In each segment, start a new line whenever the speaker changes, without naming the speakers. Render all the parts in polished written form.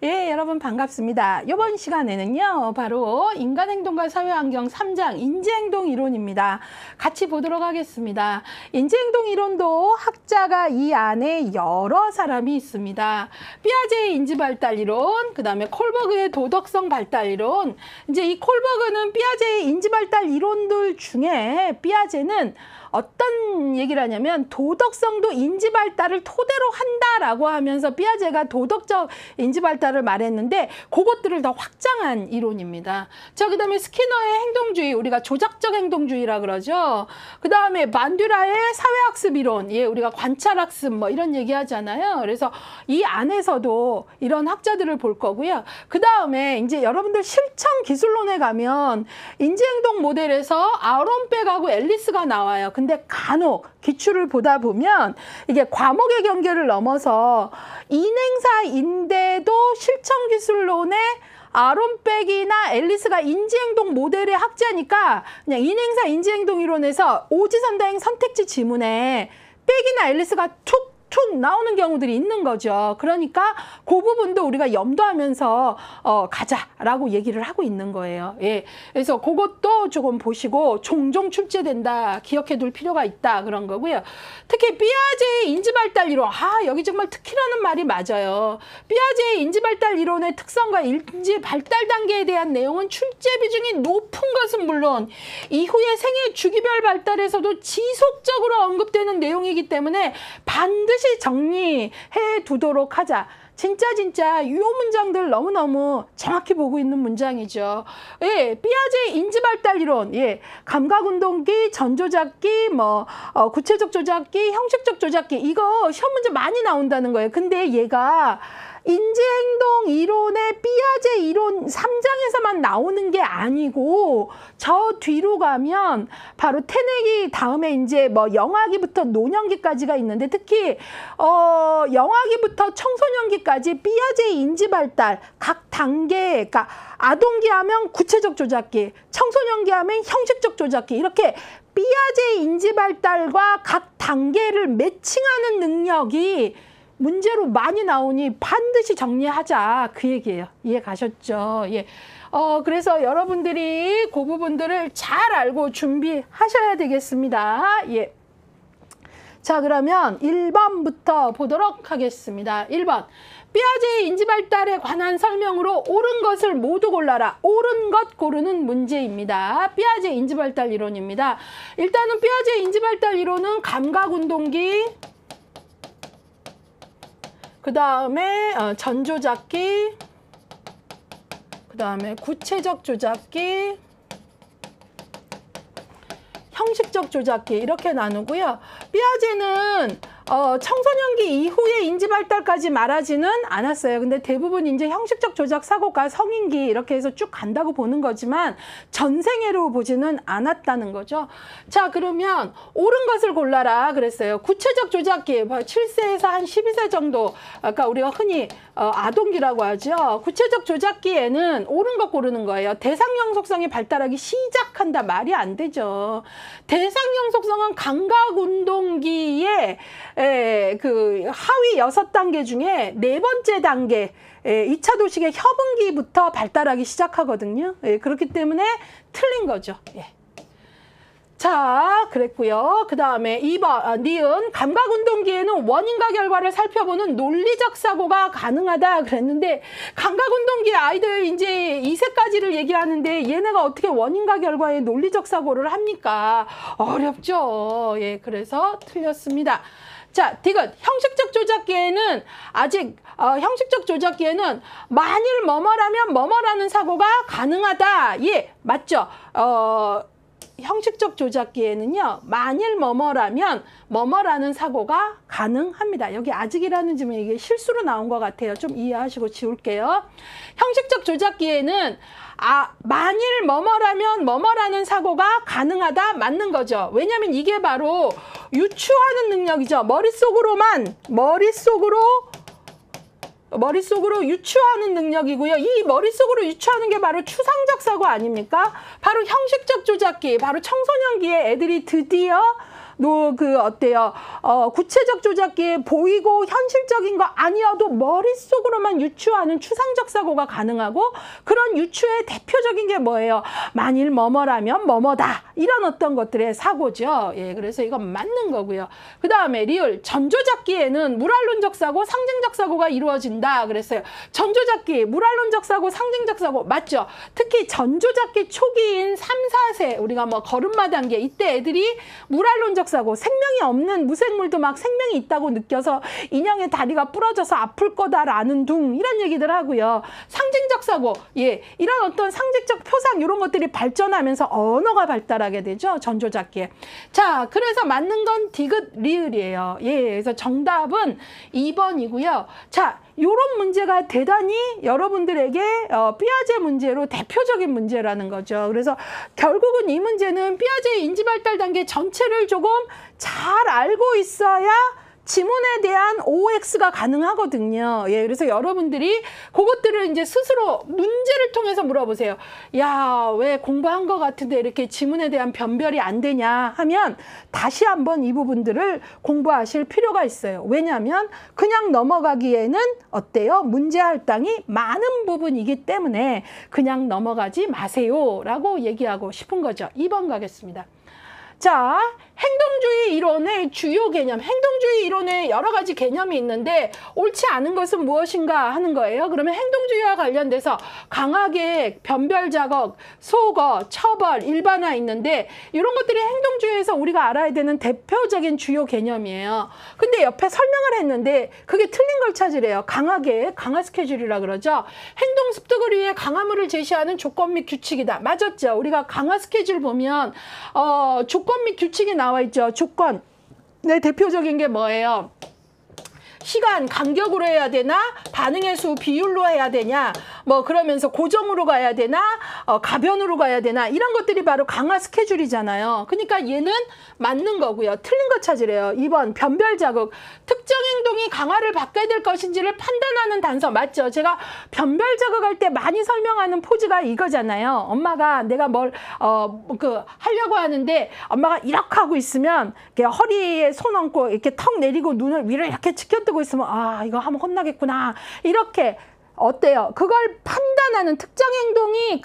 예, 여러분 반갑습니다. 이번 시간에는요, 바로 인간행동과 사회환경 3장 인지행동 이론입니다. 같이 보도록 하겠습니다. 인지행동 이론도 학자가 이 안에 여러 사람이 있습니다. 피아제의 인지발달 이론, 그 다음에 콜버그의 도덕성 발달 이론. 이제 이 콜버그는 피아제의 인지발달 이론들 중에 피아제는 어떤 얘기를 하냐면 도덕성도 인지발달을 토대로 한다라고 하면서 피아제가 도덕적 인지발달을 말했는데 그것들을 더 확장한 이론입니다. 자, 그 다음에 스키너의 행동주의, 우리가 조작적 행동주의라 그러죠. 그 다음에 반듀라의 사회학습 이론, 예, 우리가 관찰학습 뭐 이런 얘기 하잖아요. 그래서 이 안에서도 이런 학자들을 볼 거고요. 그 다음에 이제 여러분들 실천 기술론에 가면 인지행동 모델에서 아론백하고 앨리스가 나와요. 근데 간혹 기출을 보다 보면 이게 과목의 경계를 넘어서 인행사인데도 실천기술론의 아론백이나 앨리스가 인지행동 모델의 학자니까 그냥 인행사 인지행동 이론에서 오지선다행 선택지 지문에 백이나 앨리스가 툭 나오는 경우들이 있는 거죠. 그러니까 그 부분도 우리가 염두하면서 가자라고 얘기를 하고 있는 거예요. 예. 그래서 그것도 조금 보시고 종종 출제된다, 기억해 둘 필요가 있다 그런 거고요. 특히 피아제의 인지발달 이론, 여기 정말 특히라는 말이 맞아요. 피아제의 인지발달 이론의 특성과 인지발달 단계에 대한 내용은 출제 비중이 높은 것은 물론 이후의 생애 주기별 발달에서도 지속적으로 언급되는 내용이기 때문에 반드시 정리해 두도록 하자. 진짜 이 문장들 너무너무 정확히 보고 있는 문장이죠. 예, 피아제의 인지발달 이론, 예, 감각운동기, 전조작기, 구체적 조작기, 형식적 조작기, 이거 시험 문제 많이 나온다는 거예요. 근데 얘가 인지행동 이론의 피아제 이론 3장에서만 나오는 게 아니고 저 뒤로 가면 바로 태내기 다음에 이제 영아기부터 노년기까지가 있는데 특히 영아기부터 청소년기까지 피아제의 인지발달 각 단계, 그러니까 아동기 하면 구체적 조작기, 청소년기 하면 형식적 조작기, 이렇게 피아제의 인지발달과 각 단계를 매칭하는 능력이 문제로 많이 나오니 반드시 정리하자, 그 얘기예요. 이해 가셨죠? 예. 그래서 여러분들이 그 부분들을 잘 알고 준비하셔야 되겠습니다. 예. 자, 그러면 1번부터 보도록 하겠습니다. 1번. 피아제의 인지발달에 관한 설명으로 옳은 것을 모두 골라라. 옳은 것 고르는 문제입니다. 피아제 인지발달 이론입니다. 일단은 피아제 인지발달 이론은 감각운동기, 그 다음에 전조작기, 그 다음에 구체적 조작기, 형식적 조작기 이렇게 나누고요. 피아제는 청소년기 이후의 인지발달까지 말하지는 않았어요. 근데 대부분 이제 형식적 조작 사고가 성인기 이렇게 해서 쭉 간다고 보는 거지만 전생애로 보지는 않았다는 거죠. 자, 그러면 옳은 것을 골라라 그랬어요. 구체적 조작기, 7세에서 한 12세 정도, 아까 우리가 흔히 아동기라고 하죠. 구체적 조작기에는 옳은 것 고르는 거예요. 대상형 속성이 발달하기 시작한다. 말이 안 되죠. 대상형 속성은 감각운동기의 그 하위 6단계 중에 4번째 단계, 2차 도식의 협응기부터 발달하기 시작하거든요. 그렇기 때문에 틀린 거죠. 자, 그랬고요. 그 다음에 2번, 니은 감각운동기에는 원인과 결과를 살펴보는 논리적 사고가 가능하다 그랬는데, 감각운동기 아이들 이제 2세까지를 얘기하는데 얘네가 어떻게 원인과 결과의 논리적 사고를 합니까? 어렵죠. 예, 그래서 틀렸습니다. 자, 디귿. 형식적 조작기에는 아직 형식적 조작기에는 만일 뭐뭐라면 뭐뭐라는 사고가 가능하다. 예, 맞죠? 형식적 조작기에는요, 만일 뭐뭐라면 뭐뭐라는 사고가 가능합니다. 여기 아직이라는 지문 이게 실수로 나온 것 같아요. 좀 이해하시고 지울게요. 형식적 조작기에는 만일 뭐뭐라면 뭐뭐라는 사고가 가능하다, 맞는 거죠. 왜냐하면 이게 바로 유추하는 능력이죠. 머릿속으로 유추하는 능력이고요. 이 머릿속으로 유추하는 게 바로 추상적 사고 아닙니까? 바로 형식적 조작기, 바로 청소년기에 애들이 드디어 어때요? 구체적 조작기에 보이고 현실적인 거 아니어도 머릿속으로만 유추하는 추상적 사고가 가능하고, 그런 유추의 대표적인 게 뭐예요? 만일 뭐뭐라면 뭐뭐다. 이런 어떤 것들의 사고죠. 예, 그래서 이건 맞는 거고요. 그 다음에 리을, 전조작기에는 물활론적 사고, 상징적 사고가 이루어진다 그랬어요. 전조작기, 물활론적 사고, 상징적 사고 맞죠? 특히 전조작기 초기인 3, 4세, 우리가 뭐 걸음마 단계, 이때 애들이 물활론적 사고, 생명이 없는 무생물도 막 생명이 있다고 느껴서 인형의 다리가 부러져서 아플 거다라는 둥, 이런 얘기들 하고요. 상징적 사고, 예, 이런 어떤 상징적 표상 이런 것들이 발전하면서 언어가 발달하게 되죠. 전조작기에. 자, 그래서 맞는 건 디귿 리을이에요. 예, 그래서 정답은 2번이고요. 자, 요런 문제가 대단히 여러분들에게 삐아제 문제로 대표적인 문제라는 거죠. 그래서 결국은 이 문제는 삐아제의 인지발달 단계 전체를 조금 잘 알고 있어야 지문에 대한 OX가 가능하거든요. 예, 그래서 여러분들이 그것들을 이제 스스로 문제를 통해서 물어보세요. 야, 왜 공부한 것 같은데 이렇게 지문에 대한 변별이 안 되냐 하면 다시 한번 이 부분들을 공부하실 필요가 있어요. 왜냐하면 그냥 넘어가기에는 어때요? 문제 할당이 많은 부분이기 때문에 그냥 넘어가지 마세요 라고 얘기하고 싶은 거죠. 2번 가겠습니다. 자, 행동주의 이론의 주요 개념, 행동주의 이론에 여러 가지 개념이 있는데 옳지 않은 것은 무엇인가 하는 거예요. 그러면 행동주의와 관련돼서 강하게 변별 작업, 소거, 처벌, 일반화 있는데 이런 것들이 행동주의에서 우리가 알아야 되는 대표적인 주요 개념이에요. 근데 옆에 설명을 했는데 그게 틀린 걸 찾으래요. 강하게, 강화 스케줄이라 그러죠. 행동 습득을 위해 강화물을 제시하는 조건 및 규칙이다. 맞았죠? 우리가 강화 스케줄 보면 조건 및 규칙이 나와 있죠. 조건. 네, 대표적인 게 뭐예요? 시간, 간격으로 해야 되나? 반응의 수, 비율로 해야 되냐? 뭐 그러면서 고정으로 가야 되나? 가변으로 가야 되나? 이런 것들이 바로 강화 스케줄이잖아요. 그러니까 얘는 맞는 거고요. 틀린 거 찾으래요. 2번, 변별 자극. 특정 행동이 강화를 받게 될 것인지를 판단하는 단서. 맞죠? 제가 변별 자극할 때 많이 설명하는 포즈가 이거잖아요. 엄마가 내가 뭘 하려고 하는데 엄마가 이렇게 하고 있으면 이렇게 허리에 손 얹고 이렇게 턱 내리고 눈을 위로 이렇게 치켜뜨고 있으면 아, 이거 하면 혼나겠구나. 이렇게 어때요? 그걸 판단하는 특정 행동이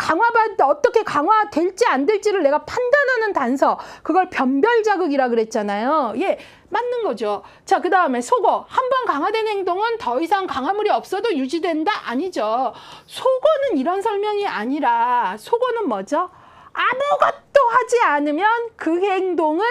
어떻게 강화될지 안 될지를 내가 판단하는 단서. 그걸 변별 자극이라 그랬잖아요. 예, 맞는 거죠. 자, 그 다음에 소거. 한 번 강화된 행동은 더 이상 강화물이 없어도 유지된다? 아니죠. 소거는 이런 설명이 아니라 소거는 뭐죠? 아무것도 하지 않으면 그 행동을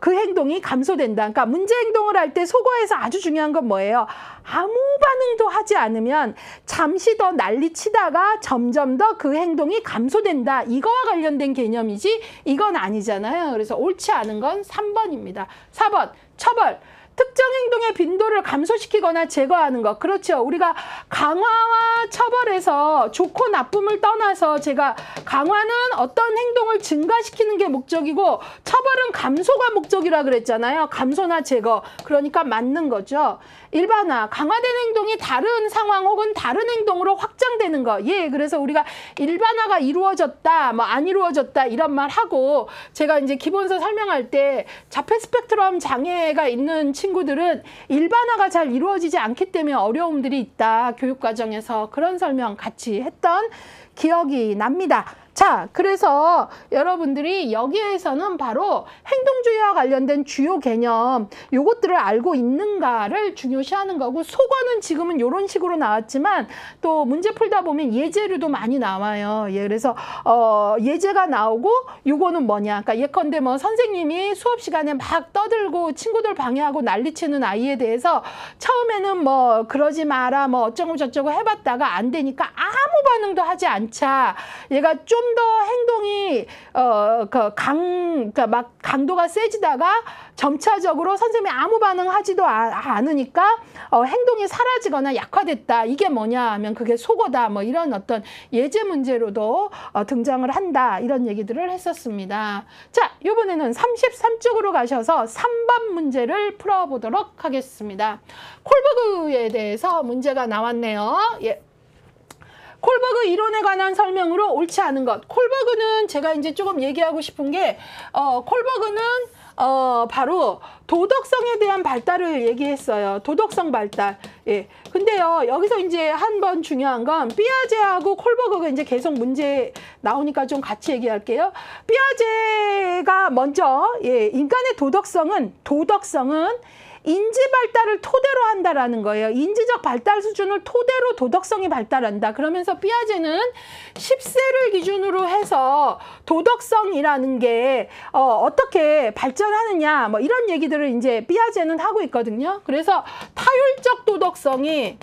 그 행동이 감소된다. 그러니까 문제 행동을 할 때 소거에서 아주 중요한 건 뭐예요? 아무 반응도 하지 않으면 잠시 더 난리치다가 점점 더 그 행동이 감소된다. 이거와 관련된 개념이지 이건 아니잖아요. 그래서 옳지 않은 건 3번입니다. 4번, 처벌. 특정 행동의 빈도를 감소시키거나 제거하는 것. 그렇죠. 우리가 강화와 처벌에서 좋고 나쁨을 떠나서 제가 강화는 어떤 행동을 증가시키는 게 목적이고 처벌은 감소가 목적이라 그랬잖아요. 감소나 제거. 그러니까 맞는 거죠. 일반화. 강화된 행동이 다른 상황 혹은 다른 행동으로 확장되는 거. 예, 그래서 우리가 일반화가 이루어졌다, 뭐 안 이루어졌다 이런 말 하고 제가 이제 기본서 설명할 때 자폐 스펙트럼 장애가 있는 친구들은 일반화가 잘 이루어지지 않기 때문에 어려움들이 있다. 교육과정에서 그런 설명 같이 했던 기억이 납니다. 자, 그래서 여러분들이 여기에서는 바로 행동주의와 관련된 주요 개념 요것들을 알고 있는가를 중요시하는 거고, 속어는 지금은 이런 식으로 나왔지만 또 문제 풀다 보면 예제류도 많이 나와요. 예, 그래서 예제가 나오고 요거는 뭐냐, 그러니까 예컨대 뭐 선생님이 수업 시간에 막 떠들고 친구들 방해하고 난리치는 아이에 대해서 처음에는 뭐 그러지 마라 뭐 어쩌고 저쩌고 해봤다가 안 되니까 아무 반응도 하지 않자. 얘가 좀 더 행동이 그러니까 막 강도가 세지다가 점차적으로 선생님이 아무 반응하지도 않으니까 행동이 사라지거나 약화됐다. 이게 뭐냐 하면 그게 속어다. 뭐 이런 어떤 예제 문제로도 등장을 한다. 이런 얘기들을 했었습니다. 자, 이번에는 33쪽으로 가셔서 3번 문제를 풀어보도록 하겠습니다. 콜버그에 대해서 문제가 나왔네요. 예. 콜버그 이론에 관한 설명으로 옳지 않은 것. 콜버그는 제가 이제 조금 얘기하고 싶은 게, 콜버그는 바로 도덕성에 대한 발달을 얘기했어요. 도덕성 발달. 예. 근데요, 여기서 이제 한 번 중요한 건 삐아제하고 콜버그가 이제 계속 문제 나오니까 좀 같이 얘기할게요. 삐아제가 먼저, 예, 인간의 도덕성은 인지 발달을 토대로 한다라는 거예요. 인지적 발달 수준을 토대로 도덕성이 발달한다. 그러면서 삐아제는 10세를 기준으로 해서 도덕성이라는 게 어떻게 발전하느냐 뭐 이런 얘기들을 이제 삐아제는 하고 있거든요. 그래서 타율적 도덕성이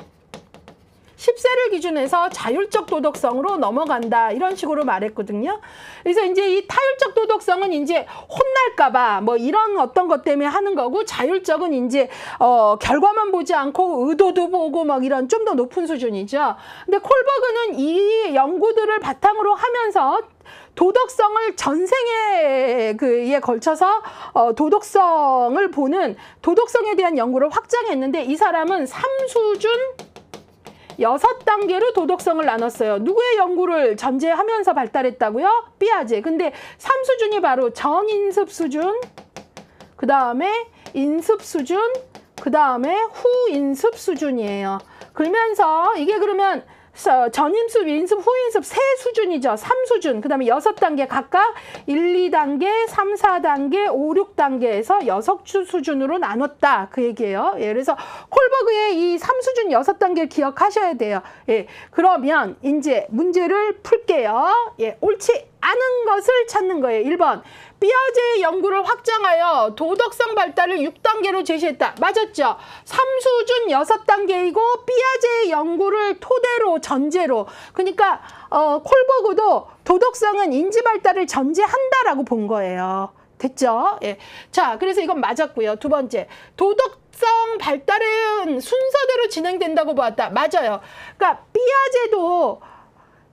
10세를 기준해서 자율적 도덕성으로 넘어간다. 이런 식으로 말했거든요. 그래서 이제 이 타율적 도덕성은 이제 혼날까봐 뭐 이런 어떤 것 때문에 하는 거고, 자율적은 이제 결과만 보지 않고 의도도 보고 막 이런 좀 더 높은 수준이죠. 근데 콜버그는 이 연구들을 바탕으로 하면서 도덕성을 전생에 그에 걸쳐서 도덕성을 보는 도덕성에 대한 연구를 확장했는데, 이 사람은 3수준 6단계로 도덕성을 나눴어요. 누구의 연구를 전제하면서 발달했다고요? 삐아제. 근데 3수준이 바로 전인습 수준, 그 다음에 인습 수준, 그 다음에 후인습 수준이에요. 그러면서 이게 그러면 전인습, 인습, 후인습 세 수준이죠. 3수준, 그 다음에 6단계 각각 1, 2단계, 3, 4단계, 5, 6단계에서 6수준으로 나눴다. 그 얘기예요. 예, 그래서 콜버그의 이 3수준 6단계를 기억하셔야 돼요. 예, 그러면 이제 문제를 풀게요. 예, 옳지 않은 것을 찾는 거예요. 1번. 삐아제의 연구를 확장하여 도덕성 발달을 6단계로 제시했다. 맞았죠? 3수준 6단계이고 삐아제의 연구를 토대로 전제로. 그러니까 콜버그도 도덕성은 인지 발달을 전제한다라고 본 거예요. 됐죠? 예. 자, 그래서 이건 맞았고요. 두 번째. 도덕성 발달은 순서대로 진행된다고 보았다. 맞아요. 그러니까 삐아제도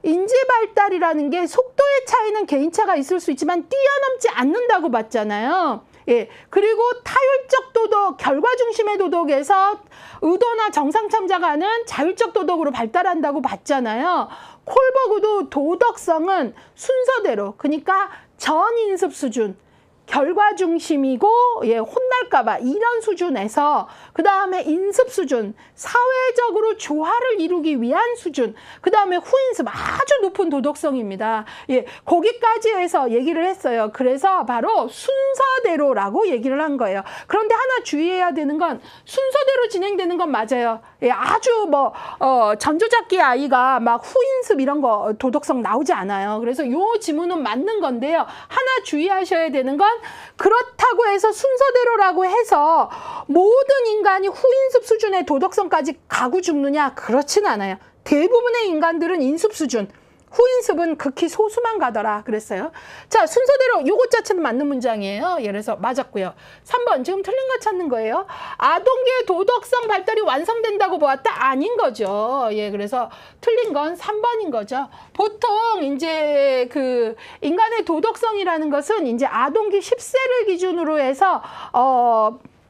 인지 발달이라는 게 속도의 차이는 개인차가 있을 수 있지만 뛰어넘지 않는다고 봤잖아요. 예. 그리고 타율적 도덕, 결과 중심의 도덕에서 의도나 정상 참작하는 자율적 도덕으로 발달한다고 봤잖아요. 콜버그도 도덕성은 순서대로, 그러니까 전인습 수준, 결과 중심이고, 예, 혼날까봐 이런 수준에서, 그 다음에 인습 수준, 사회적으로 조화를 이루기 위한 수준, 그 다음에 후인습, 아주 높은 도덕성입니다. 예, 거기까지 해서 얘기를 했어요. 그래서 바로 순서대로라고 얘기를 한 거예요. 그런데 하나 주의해야 되는 건 순서대로 진행되는 건 맞아요. 예, 아주 뭐 전조잡기 아이가 막 후인습 이런 거 도덕성 나오지 않아요. 그래서 요 지문은 맞는 건데요. 하나 주의하셔야 되는 건, 그렇다고 해서 순서대로라고 해서 모든 인간이 후인습 수준의 도덕성까지 가고 죽느냐? 그렇진 않아요. 대부분의 인간들은 인습 수준, 후인습은 극히 소수만 가더라 그랬어요. 자, 순서대로 요것 자체는 맞는 문장이에요. 예, 그래서 맞았고요. 3번 지금 틀린 거 찾는 거예요. 아동계의 도덕성 발달이 완성된다고 보았다? 아닌 거죠. 예, 그래서 틀린 건 3번인 거죠. 보통 이제 그 인간의 도덕성이라는 것은 이제 아동기 10세를 기준으로 해서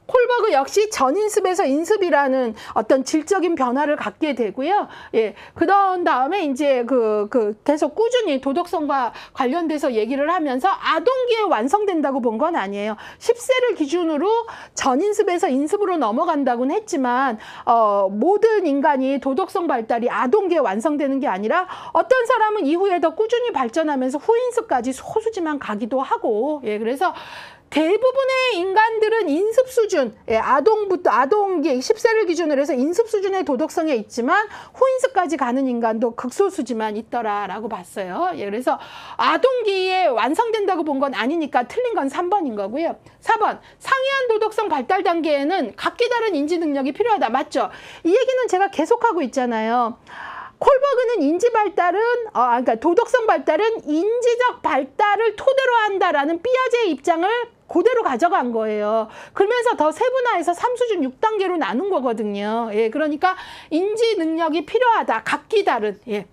콜버그 역시 전인습에서 인습이라는 어떤 질적인 변화를 갖게 되고요. 예, 그런 다음에 이제 계속 꾸준히 도덕성과 관련돼서 얘기를 하면서 아동기에 완성된다고 본 건 아니에요. 10세를 기준으로 전인습에서 인습으로 넘어간다고는 했지만 모든 인간이 도덕성 발달이 아동기에 완성되는 게 아니라 어떤 사람은 이후에 더 꾸준히 발전하면서 후인습까지 소수지만 가기도 하고, 예, 그래서 대부분의 인간들은 인습 수준, 예, 아동기 10세를 기준으로 해서 인습 수준의 도덕성에 있지만 후인습까지 가는 인간도 극소수지만 있더라라고 봤어요. 예, 그래서 아동기에 완성된다고 본 건 아니니까 틀린 건 3번인 거고요. 4번, 상이한 도덕성 발달 단계에는 각기 다른 인지 능력이 필요하다. 맞죠? 이 얘기는 제가 계속하고 있잖아요. 콜버그는 인지 발달은, 그러니까 도덕성 발달은 인지적 발달을 토대로 한다라는 삐아제의 입장을 그대로 가져간 거예요. 그러면서 더 세분화해서 3수준 6단계로 나눈 거거든요. 예, 그러니까 인지 능력이 필요하다. 각기 다른. 예.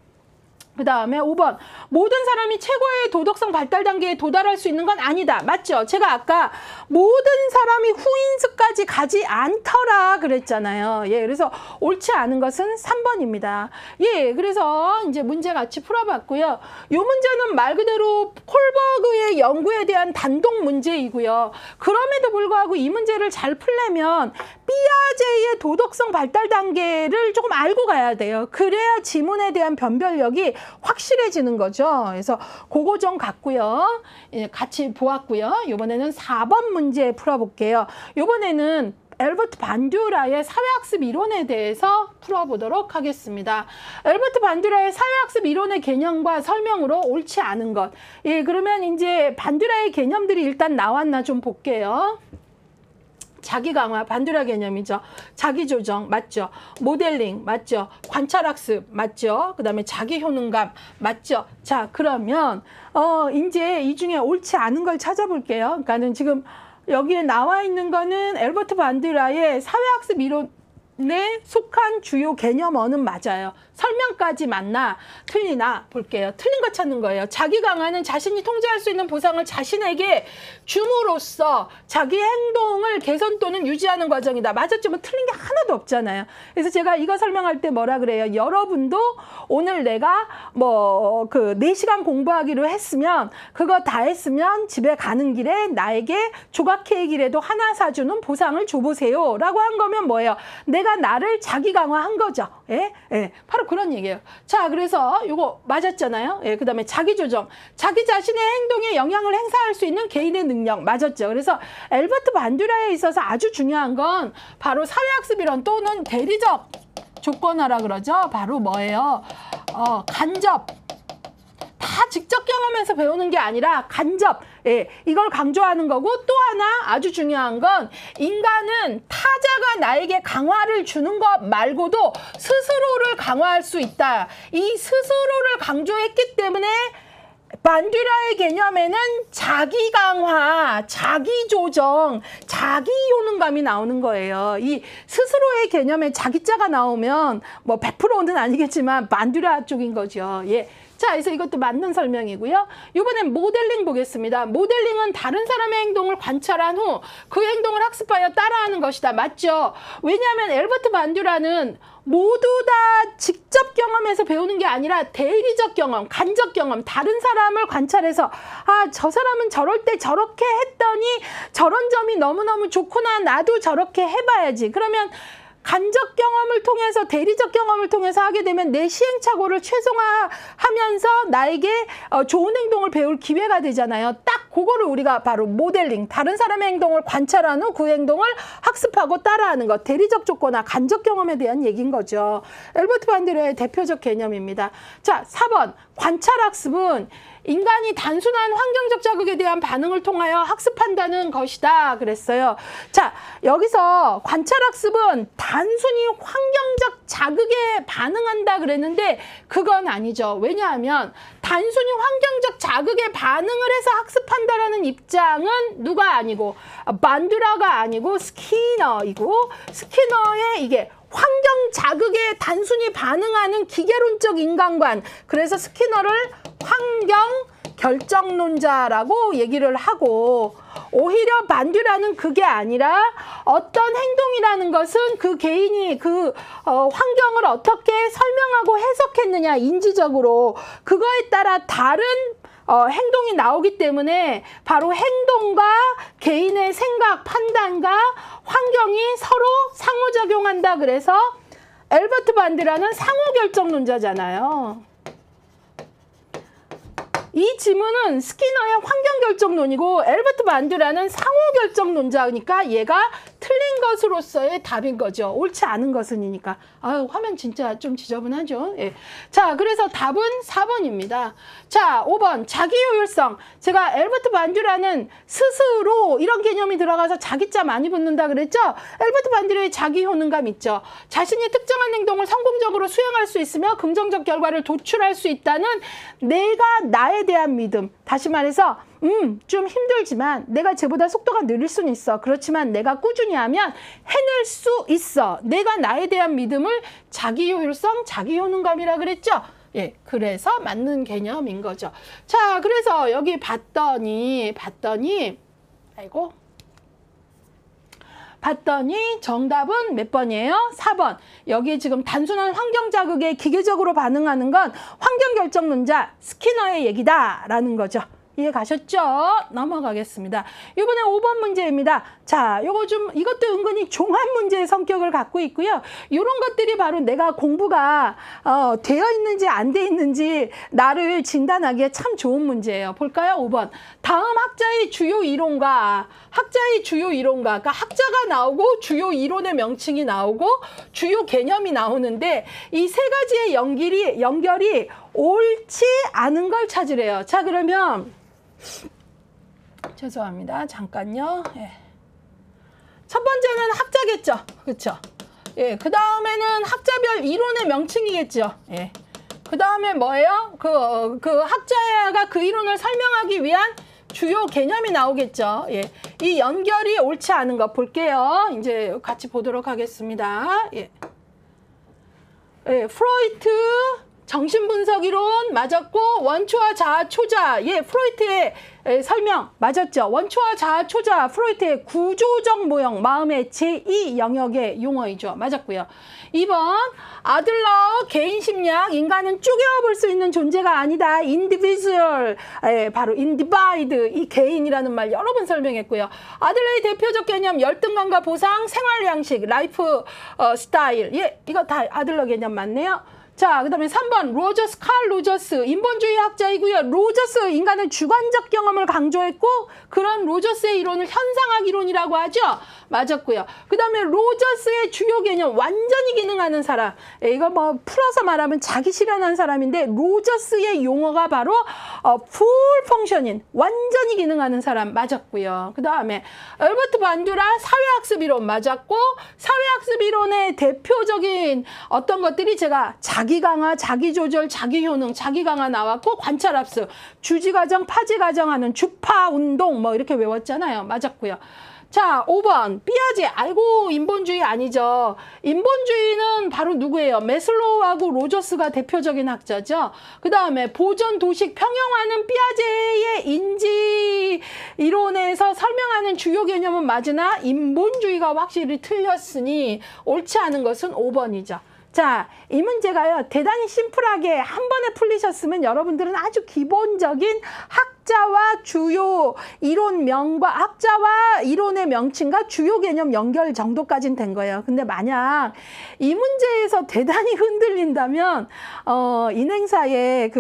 그 다음에 5번. 모든 사람이 최고의 도덕성 발달 단계에 도달할 수 있는 건 아니다. 맞죠? 제가 아까 모든 사람이 후인수까지 가지 않더라 그랬잖아요. 예, 그래서 옳지 않은 것은 3번입니다. 예, 그래서 이제 문제 같이 풀어봤고요. 이 문제는 말 그대로 콜버그의 연구에 대한 단독 문제이고요. 그럼에도 불구하고 이 문제를 잘 풀려면 피아제의 도덕성 발달 단계를 조금 알고 가야 돼요. 그래야 지문에 대한 변별력이 확실해지는 거죠. 그래서 그거 좀 같고요. 같이 보았고요. 이번에는 4번 문제 풀어볼게요. 이번에는 엘버트 반듀라의 사회학습 이론에 대해서 풀어보도록 하겠습니다. 엘버트 반듀라의 사회학습 이론의 개념과 설명으로 옳지 않은 것. 예, 그러면 이제 반듀라의 개념들이 일단 나왔나 좀 볼게요. 자기 강화, 반듀라 개념이죠. 자기 조정, 맞죠? 모델링, 맞죠? 관찰학습, 맞죠? 그 다음에 자기 효능감, 맞죠? 자, 그러면, 이제 이 중에 옳지 않은 걸 찾아볼게요. 그러니까는 지금 여기에 나와 있는 거는 엘버트 반듀라의 사회학습 이론에 속한 주요 개념어는 맞아요. 설명까지 맞나 틀리나 볼게요. 틀린 거 찾는 거예요. 자기 강화는 자신이 통제할 수 있는 보상을 자신에게 줌으로써 자기 행동을 개선 또는 유지하는 과정이다. 맞았지만 틀린 게 하나도 없잖아요. 그래서 제가 이거 설명할 때 뭐라 그래요? 여러분도 오늘 내가 뭐 4시간 공부하기로 했으면 그거 다 했으면 집에 가는 길에 나에게 조각 케이크라도 하나 사주는 보상을 줘보세요 라고 한 거면 뭐예요? 내가 나를 자기 강화한 거죠. 예? 예. 바로 그런 얘기예요. 자, 그래서 이거 맞았잖아요. 예, 그 다음에 자기 조정. 자기 자신의 행동에 영향을 행사할 수 있는 개인의 능력. 맞았죠. 그래서 엘버트 반듀라에 있어서 아주 중요한 건 바로 사회학습 이론 또는 대리적 조건화라 그러죠. 바로 뭐예요? 간접. 다 직접 경험해서 배우는 게 아니라 간접. 예, 이걸 강조하는 거고 또 하나 아주 중요한 건 인간은 타자가 나에게 강화를 주는 것 말고도 스스로를 강화할 수 있다. 이 스스로를 강조했기 때문에 반듀라의 개념에는 자기 강화, 자기 조정, 자기 효능감이 나오는 거예요. 이 스스로의 개념에 자기자가 나오면 뭐 100%는 아니겠지만 반듀라 쪽인 거죠. 예. 자, 그래서 이것도 맞는 설명이고요. 이번엔 모델링 보겠습니다. 모델링은 다른 사람의 행동을 관찰한 후 그 행동을 학습하여 따라하는 것이다. 맞죠? 왜냐하면 엘버트 반듀라는 모두 다 직접 경험해서 배우는 게 아니라 대리적 경험, 간접 경험, 다른 사람을 관찰해서 아, 저 사람은 저럴 때 저렇게 했더니 저런 점이 너무너무 좋구나. 나도 저렇게 해봐야지. 그러면 간접 경험을 통해서 대리적 경험을 통해서 하게 되면 내 시행착오를 최소화하면서 나에게 좋은 행동을 배울 기회가 되잖아요. 딱 그거를 우리가 바로 모델링, 다른 사람의 행동을 관찰한 후 그 행동을 학습하고 따라하는 것, 대리적 조건화, 간접 경험에 대한 얘기인 거죠. 엘버트 반듀라의 대표적 개념입니다. 자, 4번 관찰학습은 인간이 단순한 환경적 자극에 대한 반응을 통하여 학습한다는 것이다 그랬어요. 자, 여기서 관찰학습은 단순히 환경적 자극에 반응한다 그랬는데 그건 아니죠. 왜냐하면 단순히 환경적 자극에 반응을 해서 학습한다라는 입장은 누가 아니고 반듀라가 아니고 스키너이고 스키너의 이게 환경 자극에 단순히 반응하는 기계론적 인간관. 그래서 스키너를 환경 결정론자라고 얘기를 하고 오히려 반듀라는 그게 아니라 어떤 행동이라는 것은 그 개인이 그 환경을 어떻게 설명하고 해석했느냐 인지적으로 그거에 따라 다른 행동이 나오기 때문에 바로 행동과 개인의 생각, 판단과 환경이 서로 상호작용한다. 그래서 엘버트 반듀라는 상호결정론자잖아요. 이 지문은 스키너의 환경결정론이고 엘버트 반듀라는 상호결정론자니까 얘가 틀린 것으로서의 답인 거죠. 옳지 않은 것은이니까. 아유, 화면 진짜 좀 지저분하죠. 예. 자, 그래서 답은 4번입니다. 자, 5번 자기 효율성. 제가 엘버트 반듀라는 스스로 이런 개념이 들어가서 자기자 많이 붙는다 그랬죠. 엘버트 반듀라의 자기 효능감 있죠. 자신이 특정한 행동을 성공적으로 수행할 수 있으며 긍정적 결과를 도출할 수 있다는 내가 나에 대한 믿음. 다시 말해서 좀 힘들지만 내가 쟤보다 속도가 느릴 수는 있어. 그렇지만 내가 꾸준히 하면 해낼 수 있어. 내가 나에 대한 믿음을 자기 효율성, 자기 효능감이라 그랬죠. 예, 그래서 맞는 개념인 거죠. 자, 그래서 여기 봤더니 정답은 몇 번이에요? 4번. 여기 지금 단순한 환경 자극에 기계적으로 반응하는 건 환경 결정론자 스키너의 얘기다라는 거죠. 이해 가셨죠? 넘어가겠습니다. 이번에 5번 문제입니다. 자, 이것도 은근히 종합 문제의 성격을 갖고 있고요. 이런 것들이 바로 내가 공부가 되어 있는지 안 돼 있는지 나를 진단하기에 참 좋은 문제예요. 볼까요? 5번. 다음 학자의 주요 이론과 그러니까 학자가 나오고 주요 이론의 명칭이 나오고 주요 개념이 나오는데 이 세 가지의 연결이 옳지 않은 걸 찾으래요. 자, 그러면 죄송합니다. 잠깐요. 예. 첫 번째는 학자겠죠. 그렇죠? 예. 그 다음에는 학자별 이론의 명칭이겠죠. 예. 그 다음에 뭐예요? 그 학자가 그 이론을 설명하기 위한 주요 개념이 나오겠죠. 예. 이 연결이 옳지 않은 거 볼게요. 이제 같이 보도록 하겠습니다. 예. 예. 프로이트 정신분석 이론 맞았고 원초와 자아 초자, 예, 프로이트의 설명 맞았죠. 원초와 자아 초자, 프로이트의 구조적 모형, 마음의 제2 영역의 용어이죠. 맞았고요. 2번 아들러 개인 심리학, 인간은 쪼개어볼 수 있는 존재가 아니다. individual, 바로 individe, 이 개인이라는 말 여러 번 설명했고요. 아들러의 대표적 개념 열등감과 보상, 생활 양식, 라이프 스타일, 예, 이거 다 아들러 개념 맞네요. 자, 그 다음에 3번 칼 로저스 인본주의 학자이고요. 로저스 인간의 주관적 경험을 강조했고 그런 로저스의 이론을 현상학 이론이라고 하죠. 맞았고요. 그 다음에 로저스의 주요 개념 완전히 기능하는 사람, 이거 뭐 풀어서 말하면 자기 실현한 사람인데 로저스의 용어가 바로 full functioning 완전히 기능하는 사람 맞았고요. 그 다음에 얼버트 반두라 사회학습 이론 맞았고 사회학습 이론의 대표적인 어떤 것들이 제가 자기 강화, 자기 조절, 자기 효능, 자기 강화 나왔고 관찰학습, 주지 과정, 파지 과정하는 주파 운동 뭐 이렇게 외웠잖아요. 맞았고요. 자, 5번 삐아제. 아이고 인본주의 아니죠. 인본주의는 바로 누구예요? 메슬로우하고 로저스가 대표적인 학자죠. 그 다음에 보존 도식 평형화는 삐아제의 인지 이론에서 설명하는 주요 개념은 맞으나 인본주의가 확실히 틀렸으니 옳지 않은 것은 5번이죠. 자, 이 문제가요, 대단히 심플하게 한 번에 풀리셨으면 여러분들은 아주 기본적인 학자와 주요 이론명과 학자와 이론의 명칭과 주요 개념 연결 정도까지는 된 거예요. 근데 만약 이 문제에서 대단히 흔들린다면 인행사의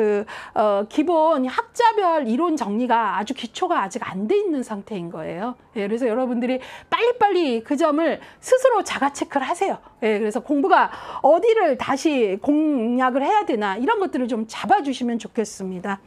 기본 학자별 이론 정리가 아주 기초가 아직 안 돼 있는 상태인 거예요. 예, 그래서 여러분들이 빨리빨리 그 점을 스스로 자가 체크를 하세요. 예, 그래서 공부가 어디를 다시 공략을 해야 되나 이런 것들을 좀 잡아주시면 좋겠습니다.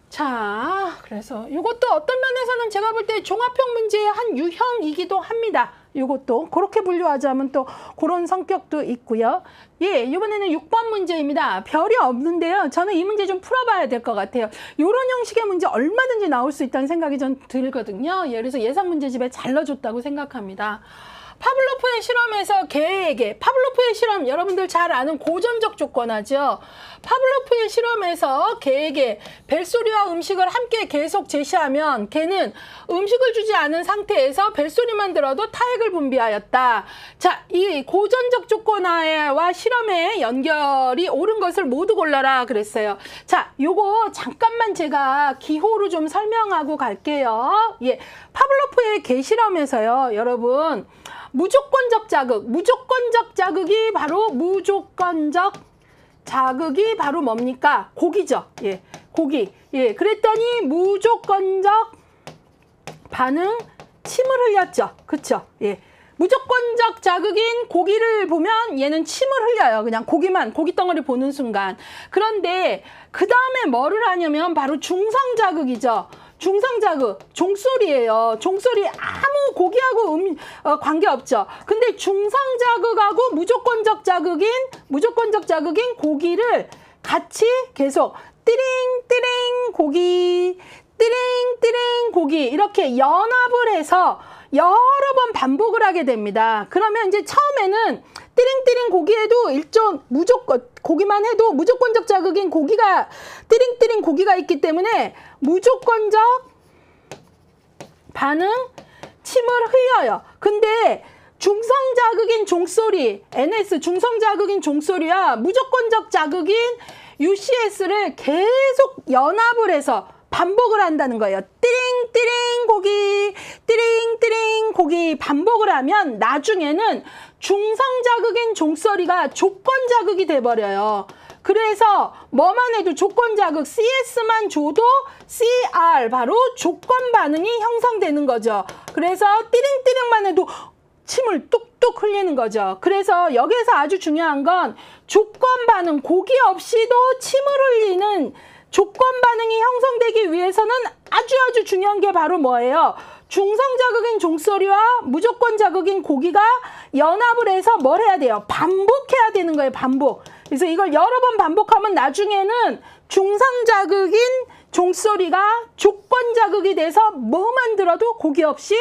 자, 그래서 이것도 어떤 면에서는 제가 볼 때 종합형 문제의 한 유형이기도 합니다. 이것도 그렇게 분류하자면 또 그런 성격도 있고요. 예, 이번에는 6번 문제입니다. 별이 없는데요. 저는 이 문제 좀 풀어봐야 될 것 같아요. 이런 형식의 문제 얼마든지 나올 수 있다는 생각이 전 들거든요. 예, 그래서 예상 문제집에 잘 넣어줬다고 생각합니다. 파블로프의 실험에서 개에게, 파블로프의 실험 여러분들 잘 아는 고전적 조건하죠. 파블로프의 실험에서 개에게 벨소리와 음식을 함께 계속 제시하면 개는 음식을 주지 않은 상태에서 벨소리만 들어도 타액을 분비하였다. 자, 이 고전적 조건화와 실험의 연결이 옳은 것을 모두 골라라 그랬어요. 자, 요거 잠깐만 제가 기호로 좀 설명하고 갈게요. 예, 파블로프의 개 실험에서요, 여러분. 무조건적 자극이 바로 뭡니까? 고기죠. 예, 고기. 예, 그랬더니 무조건적 반응, 침을 흘렸죠. 그쵸? 예. 무조건적 자극인 고기를 보면 얘는 침을 흘려요. 그냥 고기 덩어리 보는 순간. 그런데 그 다음에 뭐를 하냐면 바로 중성 자극이죠. 중성 자극, 종소리예요. 종소리 아무 고기하고 관계없죠. 근데 중성 자극하고 무조건적 자극인 고기를 같이 계속 띠링띠링 고기, 띠링띠링 고기 이렇게 연합을 해서 여러 번 반복을 하게 됩니다. 그러면 이제 처음에는 띠링띠링 고기에도 일종 무조건 고기만 해도 무조건적 자극인 고기가 띠링띠링 고기가 있기 때문에 무조건적 반응 침을 흘려요. 근데 중성 자극인 종소리 NS 중성 자극인 종소리와 무조건적 자극인 UCS를 계속 연합을 해서 반복을 한다는 거예요. 띠링띠링 고기, 띠링띠링 고기 반복을 하면 나중에는 중성 자극인 종소리가 조건 자극이 돼버려요. 그래서 뭐만 해도 조건 자극 CS만 줘도 CR 바로 조건 반응이 형성되는 거죠. 그래서 띠링띠링만 해도 침을 뚝뚝 흘리는 거죠. 그래서 여기에서 아주 중요한 건 조건 반응, 고기 없이도 침을 흘리는 조건 반응이 형성되기 위해서는 아주 중요한 게 바로 뭐예요? 중성 자극인 종소리와 무조건 자극인 고기가 연합을 해서 뭘 해야 돼요? 반복해야 되는 거예요, 반복. 그래서 이걸 여러 번 반복하면 나중에는 중성 자극인 종소리가 조건 자극이 돼서 뭐만 들어도 고기 없이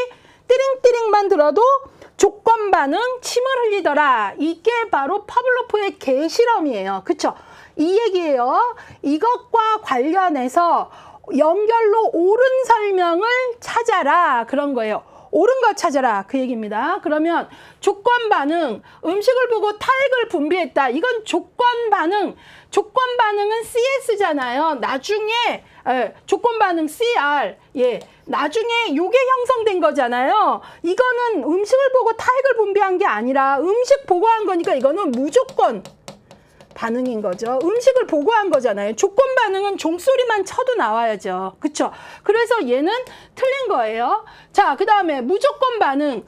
띠링띠링만 들어도 조건 반응 침을 흘리더라. 이게 바로 파블로프의 개 실험이에요. 그쵸? 이 얘기예요. 이것과 관련해서 연결로 옳은 설명을 찾아라. 그런 거예요. 옳은 거 찾아라. 그 얘기입니다. 그러면 조건 반응, 음식을 보고 타액을 분비했다. 이건 조건 반응. 조건 반응은 CS잖아요. 나중에 조건 반응 CR. 예. 나중에 요게 형성된 거잖아요. 이거는 음식을 보고 타액을 분비한 게 아니라 음식 보고 한 거니까 이거는 무조건 반응인 거죠. 음식을 보고 한 거잖아요. 조건 반응은 종소리만 쳐도 나와야죠. 그쵸? 그래서 얘는 틀린 거예요. 자, 그 다음에 무조건 반응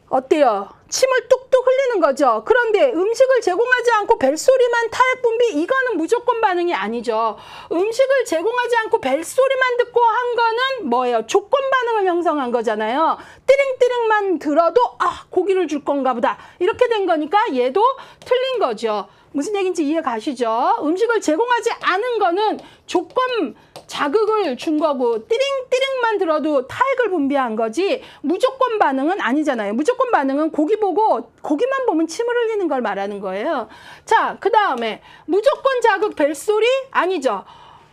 어때요? 침을 뚝뚝 흘리는 거죠. 그런데 음식을 제공하지 않고 벨소리만 타액 분비, 이거는 무조건 반응이 아니죠. 음식을 제공하지 않고 벨소리만 듣고 한 거는 뭐예요? 조건 반응을 형성한 거잖아요. 띠링띠링만 들어도 아, 고기를 줄 건가 보다. 이렇게 된 거니까 얘도 틀린 거죠. 무슨 얘기인지 이해 가시죠? 음식을 제공하지 않은 거는 조건 자극을 준 거고 띠링띠링만 들어도 타액을 분비한 거지 무조건 반응은 아니잖아요. 무조건 반응은 고기 보고 고기만 보면 침을 흘리는 걸 말하는 거예요. 자, 그 다음에 무조건 자극 벨소리 아니죠.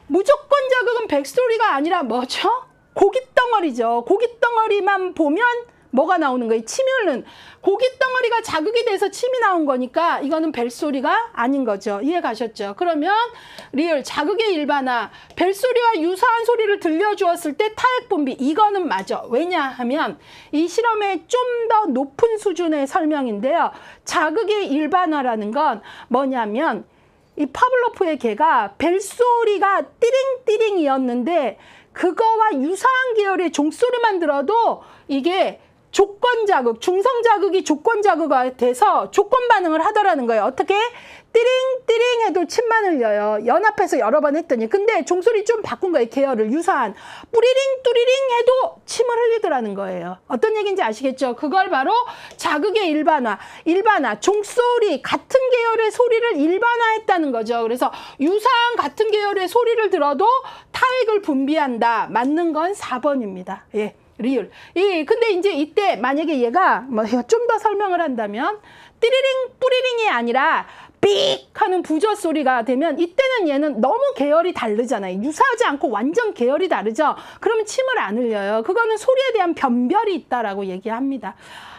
무조건 자극은 벨소리가 아니라 뭐죠? 고기 덩어리죠. 고기 덩어리만 보면 뭐가 나오는 거예요? 침이 흐르는. 고기 덩어리가 자극이 돼서 침이 나온 거니까 이거는 벨소리가 아닌 거죠. 이해 가셨죠? 그러면 리얼 자극의 일반화, 벨소리와 유사한 소리를 들려주었을 때 타액 분비, 이거는 맞아. 왜냐하면 이 실험의 좀 더 높은 수준의 설명인데요. 자극의 일반화라는 건 뭐냐면 이 파블로프의 개가 벨소리가 띠링띠링이었는데 그거와 유사한 계열의 종소리만 들어도 이게 조건 자극, 중성 자극이 조건 자극이 돼서 조건 반응을 하더라는 거예요. 어떻게? 띠링띠링 해도 침만 흘려요. 연합해서 여러 번 했더니. 근데 종소리 좀 바꾼 거예요. 계열을 유사한. 뿌리링 뚜리링 해도 침을 흘리더라는 거예요. 어떤 얘기인지 아시겠죠? 그걸 바로 자극의 일반화, 종소리 같은 계열의 소리를 일반화했다는 거죠. 그래서 유사한 같은 계열의 소리를 들어도 타액을 분비한다. 맞는 건 4번입니다. 예. 리얼. 근데 이제 이때 만약에 얘가 뭐 좀 더 설명을 한다면 띠리링 뿌리링이 아니라 삑 하는 부저 소리가 되면 이때는 얘는 너무 계열이 다르잖아요. 유사하지 않고 완전 계열이 다르죠. 그러면 침을 안 흘려요. 그거는 소리에 대한 변별이 있다라고 얘기합니다.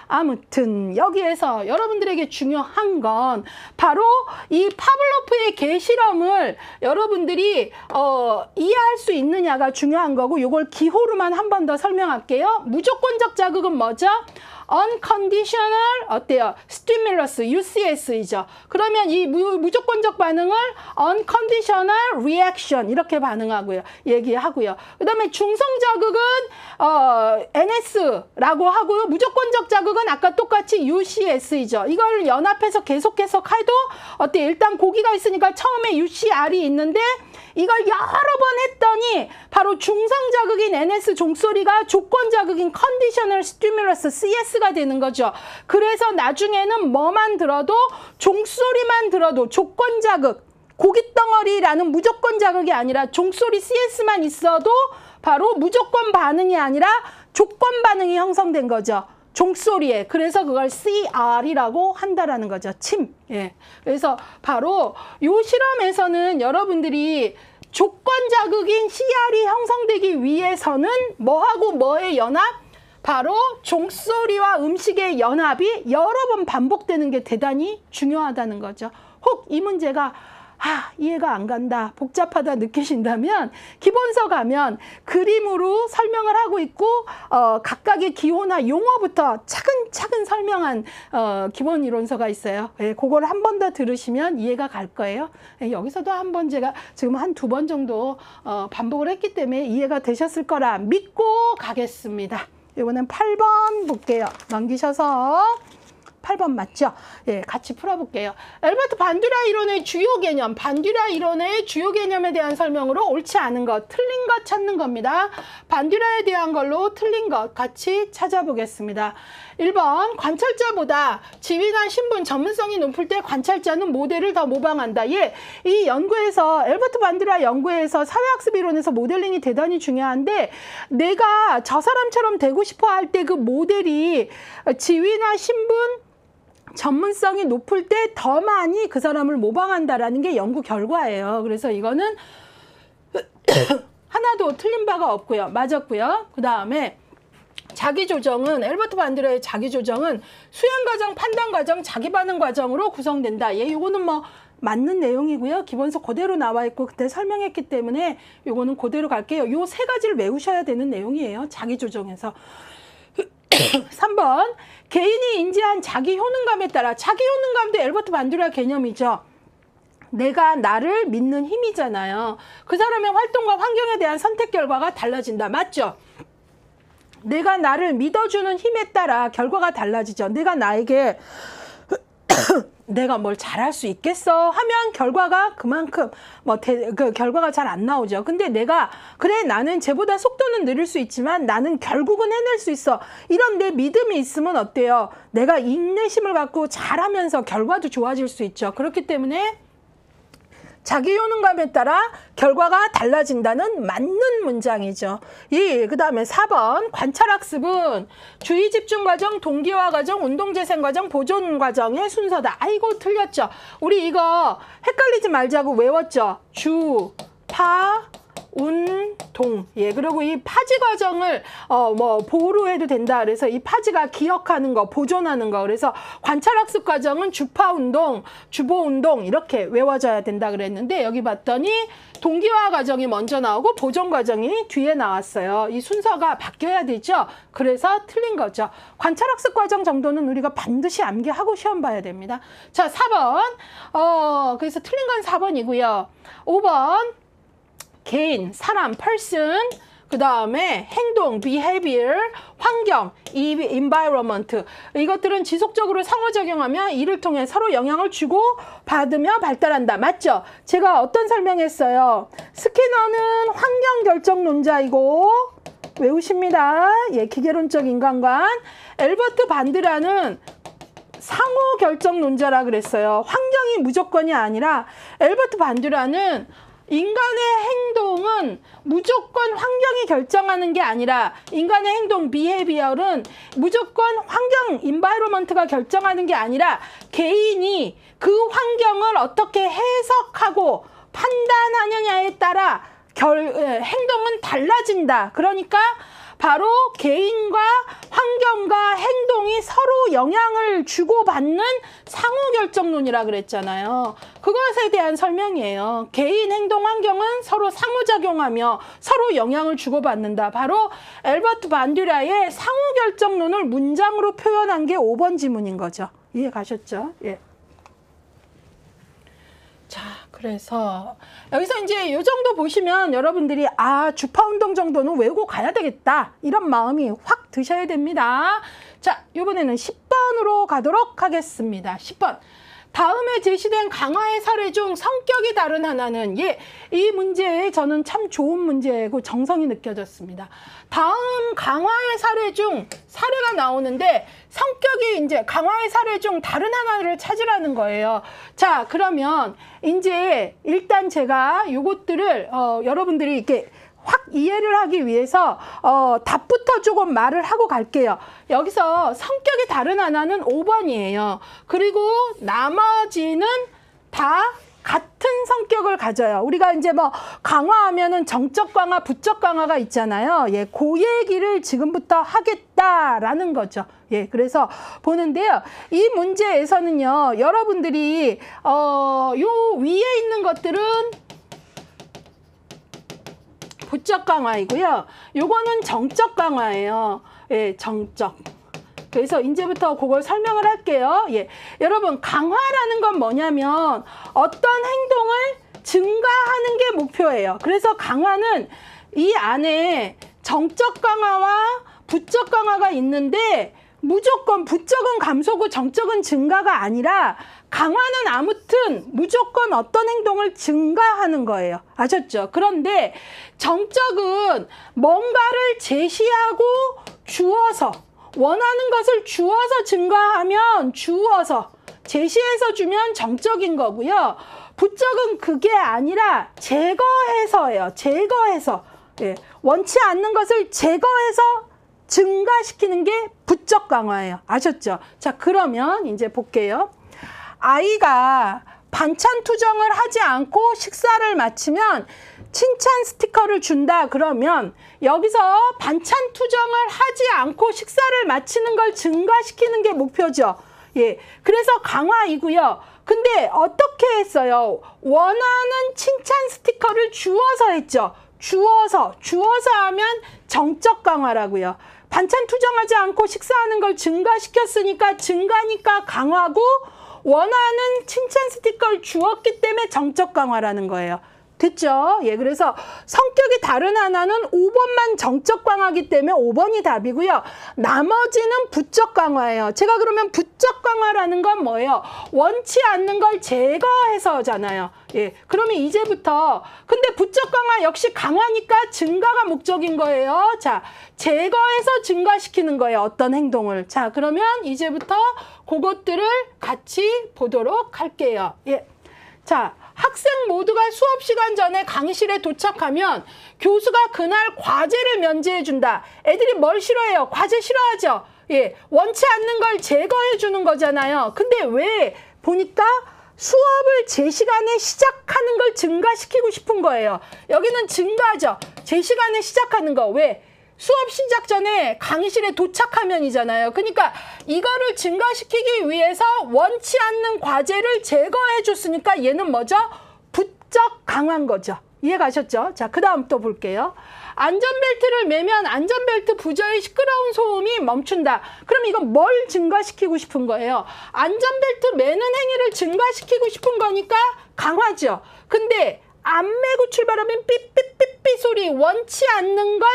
아무튼 여기에서 여러분들에게 중요한 건 바로 이 파블로프의 개 실험을 여러분들이 이해할 수 있느냐가 중요한 거고, 요걸 기호로만 한 번 더 설명할게요. 무조건적 자극은 뭐죠? unconditional 어때요? stimulus, UCS이죠. 그러면 이 무조건적 반응을 unconditional reaction 이렇게 반응하고요. 얘기하고요. 그 다음에 중성 자극은 NS라고 하고요. 무조건적 자극은 아까 똑같이 UCS이죠. 이걸 연합해서 계속해서 해도 어때? 일단 고기가 있으니까 처음에 UCR이 있는데 이걸 여러 번 했더니 바로 중성 자극인 NS 종소리가 조건 자극인 conditional stimulus CS가 되는 거죠. 그래서 나중에는 뭐만 들어도 종소리만 들어도 조건 자극, 고깃덩어리라는 무조건 자극이 아니라 종소리 CS만 있어도 바로 무조건 반응이 아니라 조건 반응이 형성된 거죠. 종소리에. 그래서 그걸 CR이라고 한다라는 거죠. 침. 예. 그래서 바로 요 실험에서는 여러분들이 조건 자극인 CR이 형성되기 위해서는 뭐하고 뭐의 연합? 바로 종소리와 음식의 연합이 여러 번 반복되는 게 대단히 중요하다는 거죠. 혹 이 문제가 이해가 안 간다, 복잡하다 느끼신다면 기본서 가면 그림으로 설명을 하고 있고 각각의 기호나 용어부터 차근차근 설명한 기본 이론서가 있어요. 예, 그걸 한 번 더 들으시면 이해가 갈 거예요. 예, 여기서도 한번 제가 지금 한 2번 정도 반복을 했기 때문에 이해가 되셨을 거라 믿고 가겠습니다. 이번엔 8번 볼게요. 넘기셔서 8번 맞죠? 예, 같이 풀어볼게요. 엘버트 반듀라 이론의 주요 개념, 반듀라 이론의 주요 개념에 대한 설명으로 옳지 않은 것, 틀린 것 찾는 겁니다. 반듀라에 대한 걸로 틀린 것 같이 찾아보겠습니다. 1번, 관찰자보다 지위나 신분, 전문성이 높을 때 관찰자는 모델을 더 모방한다. 예, 이 연구에서 엘버트 반듀라 연구에서 사회학습 이론에서 모델링이 대단히 중요한데 내가 저 사람처럼 되고 싶어 할 때 그 모델이 지위나 신분, 전문성이 높을 때 더 많이 그 사람을 모방한다라는 게 연구 결과예요. 그래서 이거는 하나도 틀린 바가 없고요. 맞았고요. 그 다음에 자기조정은 엘버트 반듀라의 자기조정은 수행과정, 판단과정, 자기반응 과정으로 구성된다. 예, 요거는 뭐 맞는 내용이고요. 기본서 그대로 나와 있고 그때 설명했기 때문에 요거는 그대로 갈게요. 요 3가지를 외우셔야 되는 내용이에요. 자기조정에서. 3번, 개인이 인지한 자기 효능감에 따라, 자기 효능감도 엘버트 반듀라 개념이죠. 내가 나를 믿는 힘이잖아요. 그 사람의 활동과 환경에 대한 선택 결과가 달라진다. 맞죠? 내가 나를 믿어주는 힘에 따라 결과가 달라지죠. 내가 나에게 내가 뭘 잘할 수 있겠어 하면 결과가 그만큼 그 결과가 잘 안 나오죠. 근데 내가 그래 나는 쟤보다 속도는 느릴 수 있지만 나는 결국은 해낼 수 있어. 이런 내 믿음이 있으면 어때요? 내가 인내심을 갖고 잘하면서 결과도 좋아질 수 있죠. 그렇기 때문에 자기 효능감에 따라 결과가 달라진다는 맞는 문장이죠. 그 다음에 4번, 관찰학습은 주의 집중 과정, 동기화 과정, 운동재생 과정, 보존 과정의 순서다. 아이고 틀렸죠. 우리 이거 헷갈리지 말자고 외웠죠. 주, 파, 운, 동. 예, 그리고 이 파지 과정을 보호로 해도 된다. 그래서 이 파지가 기억하는 거, 보존하는 거. 그래서 관찰학습 과정은 주파 운동, 주보 운동 이렇게 외워져야 된다 그랬는데 여기 봤더니 동기화 과정이 먼저 나오고 보존 과정이 뒤에 나왔어요. 이 순서가 바뀌어야 되죠. 그래서 틀린 거죠. 관찰학습 과정 정도는 우리가 반드시 암기하고 시험 봐야 됩니다. 자, 4번. 그래서 틀린 건 4번이고요. 5번. 개인, 사람, person, 그 다음에 행동, behavior, 환경, environment. 이것들은 지속적으로 상호작용하며 이를 통해 서로 영향을 주고 받으며 발달한다. 맞죠? 제가 어떤 설명했어요? 스키너는 환경 결정론자이고 외우십니다. 예, 기계론적 인간관. 엘버트 반듀라는 상호 결정론자라 그랬어요. 환경이 무조건이 아니라 엘버트 반듀라는 인간의 행동은 무조건 환경이 결정하는 게 아니라 인간의 행동, 비헤비어는 무조건 환경, 인바이로먼트가 결정하는 게 아니라 개인이 그 환경을 어떻게 해석하고 판단하느냐에 따라 행동은 달라진다. 그러니까 바로 개인과 환경과 행동이 서로 영향을 주고받는 상호결정론이라 그랬잖아요. 그것에 대한 설명이에요. 개인, 행동, 환경은 서로 상호작용하며 서로 영향을 주고받는다. 바로 엘버트 반듀라의 상호결정론을 문장으로 표현한 게 5번 지문인 거죠. 이해 가셨죠? 예. 자, 그래서 여기서 이제 이 정도 보시면 여러분들이 주파운동 정도는 외우고 가야 되겠다 이런 마음이 확 드셔야 됩니다. 자, 이번에는 10번으로 가도록 하겠습니다. 10번. 다음에 제시된 강화의 사례 중 성격이 다른 하나는 이 문제에 저는 참 좋은 문제고 정성이 느껴졌습니다. 다음 강화의 사례 중 사례가 나오는데 성격이 이제 강화의 사례 중 다른 하나를 찾으라는 거예요. 자, 그러면 이제 일단 제가 요것들을 여러분들이 이렇게 확 이해를 하기 위해서 답부터 조금 말을 하고 갈게요. 여기서 성격이 다른 하나는 5번이에요. 그리고 나머지는 다 같은 성격을 가져요. 우리가 이제 뭐 강화하면은 정적 강화, 부적 강화가 있잖아요. 예, 그 얘기를 지금부터 하겠다라는 거죠. 예, 그래서 보는데요. 이 문제에서는요, 여러분들이 요 위에 있는 것들은 부적 강화이고요. 요거는 정적 강화예요. 예, 정적. 그래서 이제부터 그걸 설명을 할게요. 예, 여러분 강화라는 건 뭐냐면 어떤 행동을 증가하는 게 목표예요. 그래서 강화는 이 안에 정적 강화와 부적 강화가 있는데 무조건 부적은 감소고 정적은 증가가 아니라 강화는 아무튼 무조건 어떤 행동을 증가하는 거예요. 아셨죠? 그런데 정적은 뭔가를 제시하고 주어서 원하는 것을 주어서 증가하면 주어서 제시해서 주면 정적인 거고요. 부적은 그게 아니라 제거해서예요. 제거해서. 예. 원치 않는 것을 제거해서 증가시키는 게 부적 강화예요. 아셨죠? 자, 그러면 이제 볼게요. 아이가 반찬 투정을 하지 않고 식사를 마치면 칭찬 스티커를 준다 그러면 여기서 반찬 투정을 하지 않고 식사를 마치는 걸 증가시키는 게 목표죠. 예, 그래서 강화이고요. 근데 어떻게 했어요? 원하는 칭찬 스티커를 주어서 했죠. 주어서 하면 정적 강화라고요. 반찬 투정하지 않고 식사하는 걸 증가시켰으니까 증가니까 강화고 원하는 칭찬 스티커를 주었기 때문에 정적 강화라는 거예요. 됐죠? 예, 그래서 성격이 다른 하나는 5번만 정적 강화이기 때문에 5번이 답이고요. 나머지는 부적 강화예요. 제가 그러면 부적 강화라는 건 뭐예요? 원치 않는 걸 제거해서잖아요. 예, 그러면 이제부터 근데 부적 강화 역시 강화니까 증가가 목적인 거예요. 자, 제거해서 증가시키는 거예요. 어떤 행동을. 자, 그러면 이제부터 그것들을 같이 보도록 할게요. 예. 자, 학생 모두가 수업 시간 전에 강의실에 도착하면 교수가 그날 과제를 면제해 준다. 애들이 뭘 싫어해요? 과제 싫어하죠? 예, 원치 않는 걸 제거해 주는 거잖아요. 근데 왜 보니까 수업을 제 시간에 시작하는 걸 증가시키고 싶은 거예요. 여기는 증가죠. 제 시간에 시작하는 거. 왜? 수업 시작 전에 강의실에 도착하면이잖아요. 그러니까 이거를 증가시키기 위해서 원치 않는 과제를 제거해 줬으니까 얘는 뭐죠? 부적 강화인 거죠. 이해가셨죠? 자, 그 다음 또 볼게요. 안전벨트를 매면 안전벨트 부저의 시끄러운 소음이 멈춘다. 그럼 이건 뭘 증가시키고 싶은 거예요? 안전벨트 매는 행위를 증가시키고 싶은 거니까 강화죠. 근데 안 매고 출발하면 삐삐삐삐 소리 원치 않는 걸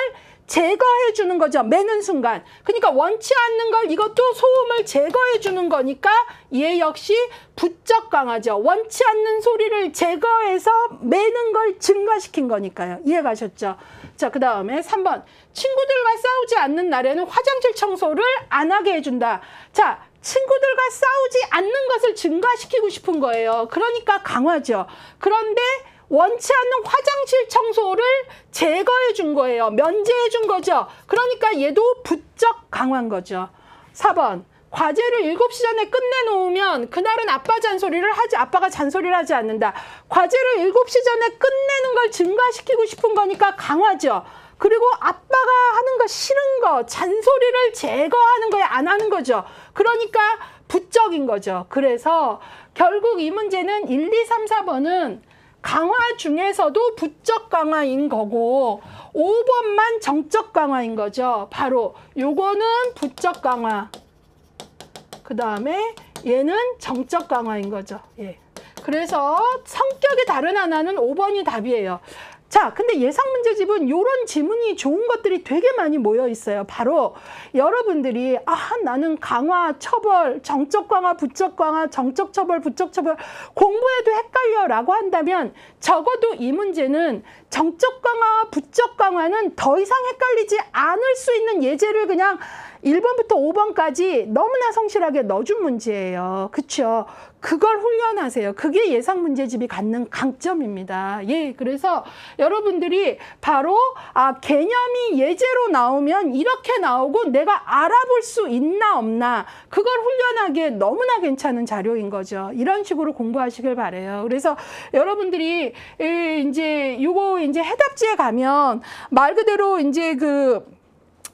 제거해 주는 거죠. 매는 순간. 그러니까 원치 않는 걸 이것도 소음을 제거해 주는 거니까 얘 역시 부적 강화죠. 원치 않는 소리를 제거해서 매는 걸 증가시킨 거니까요. 이해가셨죠? 자, 그 다음에 3번. 친구들과 싸우지 않는 날에는 화장실 청소를 안 하게 해준다. 자, 친구들과 싸우지 않는 것을 증가시키고 싶은 거예요. 그러니까 강화죠. 그런데 원치 않는 화장실 청소를 제거해 준 거예요. 면제해 준 거죠. 그러니까 얘도 부적 강화인 거죠. 4번. 과제를 7시 전에 끝내놓으면 그날은 아빠가 잔소리를 하지 않는다. 과제를 7시 전에 끝내는 걸 증가시키고 싶은 거니까 강화죠. 그리고 아빠가 하는 거 싫은 거, 잔소리를 제거하는 거에 안 하는 거죠. 그러니까 부적인 거죠. 그래서 결국 이 문제는 1, 2, 3, 4번은 강화 중에서도 부적 강화인 거고 5번만 정적 강화인 거죠. 바로 요거는 부적 강화. 그 다음에 얘는 정적 강화인 거죠. 예. 그래서 성격이 다른 하나는 5번이 답이에요. 자, 근데 예상 문제집은 이런 지문이 좋은 것들이 되게 많이 모여 있어요. 바로 여러분들이 나는 강화, 처벌, 정적 강화, 부적 강화, 정적 처벌, 부적 처벌 공부해도 헷갈려 라고 한다면 적어도 이 문제는 정적 강화와 부적 강화는 더 이상 헷갈리지 않을 수 있는 예제를 그냥 1번부터 5번까지 너무나 성실하게 넣어준 문제예요. 그쵸? 그걸 훈련하세요. 그게 예상 문제집이 갖는 강점입니다. 예, 그래서 여러분들이 바로 개념이 예제로 나오면 이렇게 나오고 내가 알아볼 수 있나 없나 그걸 훈련하기에 너무나 괜찮은 자료인 거죠. 이런 식으로 공부하시길 바래요. 그래서 여러분들이 이제 요거 이제 해답지에 가면 말 그대로 이제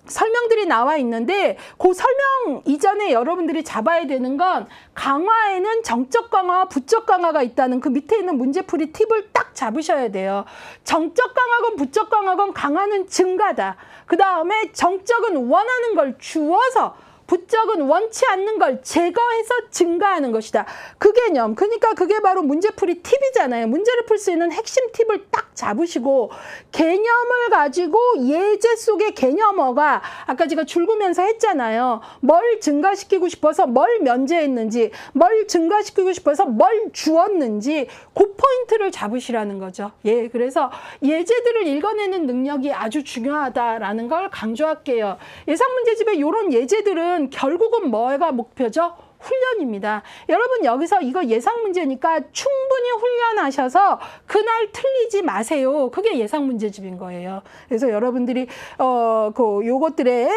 설명들이 나와 있는데 그 설명 이전에 여러분들이 잡아야 되는 건 강화에는 정적 강화와 부적 강화가 있다는 그 밑에 있는 문제풀이 팁을 딱 잡으셔야 돼요. 정적 강화건 부적 강화건 강화는 증가다. 그 다음에 정적은 원하는 걸 주어서 부적은 원치 않는 걸 제거해서 증가하는 것이다. 그 개념. 그러니까 그게 바로 문제풀이 팁이잖아요. 문제를 풀 수 있는 핵심 팁을 딱 잡으시고 개념을 가지고 예제 속의 개념어가 아까 제가 줄구면서 했잖아요. 뭘 증가시키고 싶어서 뭘 면제했는지, 뭘 증가시키고 싶어서 뭘 주었는지 그 포인트를 잡으시라는 거죠. 예, 그래서 예제들을 읽어내는 능력이 아주 중요하다라는 걸 강조할게요. 예상문제집의 이런 예제들은 결국은 뭐가 목표죠? 훈련입니다. 여러분 여기서 이거 예상 문제니까 충분히 훈련하셔서 그날 틀리지 마세요. 그게 예상 문제집인 거예요. 그래서 여러분들이 요것들의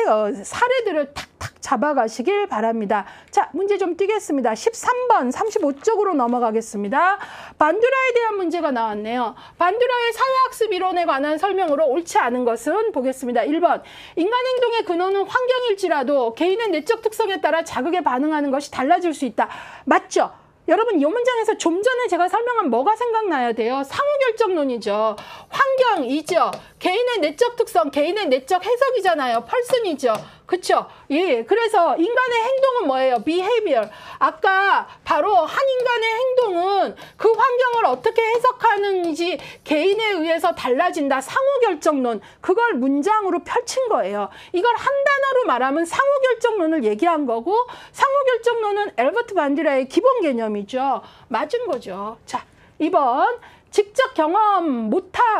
사례들을 탁탁 잡아가시길 바랍니다. 자, 문제 좀 띄겠습니다. 13번 35쪽으로 넘어가겠습니다. 반두라에 대한 문제가 나왔네요. 반두라의 사회학습 이론에 관한 설명으로 옳지 않은 것은 보겠습니다. 1번 인간 행동의 근원은 환경일지라도 개인의 내적 특성에 따라 자극에 반응하는 것이 달라질 수 있다. 맞죠? 여러분 이 문장에서 좀 전에 제가 설명한 뭐가 생각나야 돼요? 상호결정론이죠. 환경이죠. 개인의 내적 특성, 개인의 내적 해석이잖아요. 펄슨이죠. 그쵸? 예. 그래서 인간의 행동은 뭐예요? behavior. 아까 바로 한 인간의 행동은 그 환경을 어떻게 해석하는지 개인에 의해서 달라진다. 상호결정론. 그걸 문장으로 펼친 거예요. 이걸 한 단어로 말하면 상호결정론을 얘기한 거고 상호결정론은 엘버트 반듀라의 기본 개념이죠. 맞은 거죠. 자, 2번. 직접 경험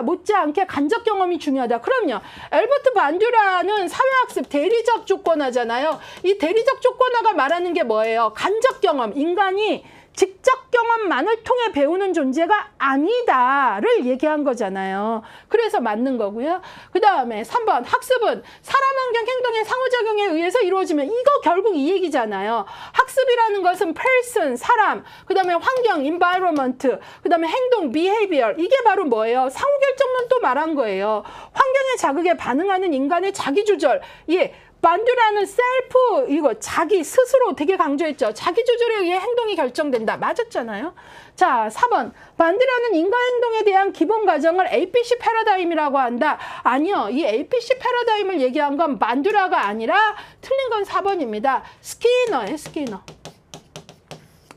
못지않게 간접 경험이 중요하다. 그럼요. 엘버트 반듀라는 사회학습 대리적 조건화잖아요. 이 대리적 조건화가 말하는 게 뭐예요? 간접 경험. 인간이 직접 경험만을 통해 배우는 존재가 아니다를 얘기한 거잖아요. 그래서 맞는 거고요. 그 다음에 3번 학습은 사람, 환경, 행동의 상호작용에 의해서 이루어지면 이거 결국 이 얘기잖아요. 학습이라는 것은 person, 사람, 그 다음에 환경, environment, 그 다음에 행동, behavior. 이게 바로 뭐예요? 상호결정론 또 말한 거예요. 환경의 자극에 반응하는 인간의 자기조절. 예. 반듀라는 셀프, 이거 자기 스스로 되게 강조했죠. 자기 조절에 의해 행동이 결정된다. 맞았잖아요. 자, 4번. 반듀라는 인간 행동에 대한 기본 가정을 APC 패러다임이라고 한다. 아니요. 이 APC 패러다임을 얘기한 건 반듀라가 아니라 틀린 건 4번입니다. 스키너예요, 스키너.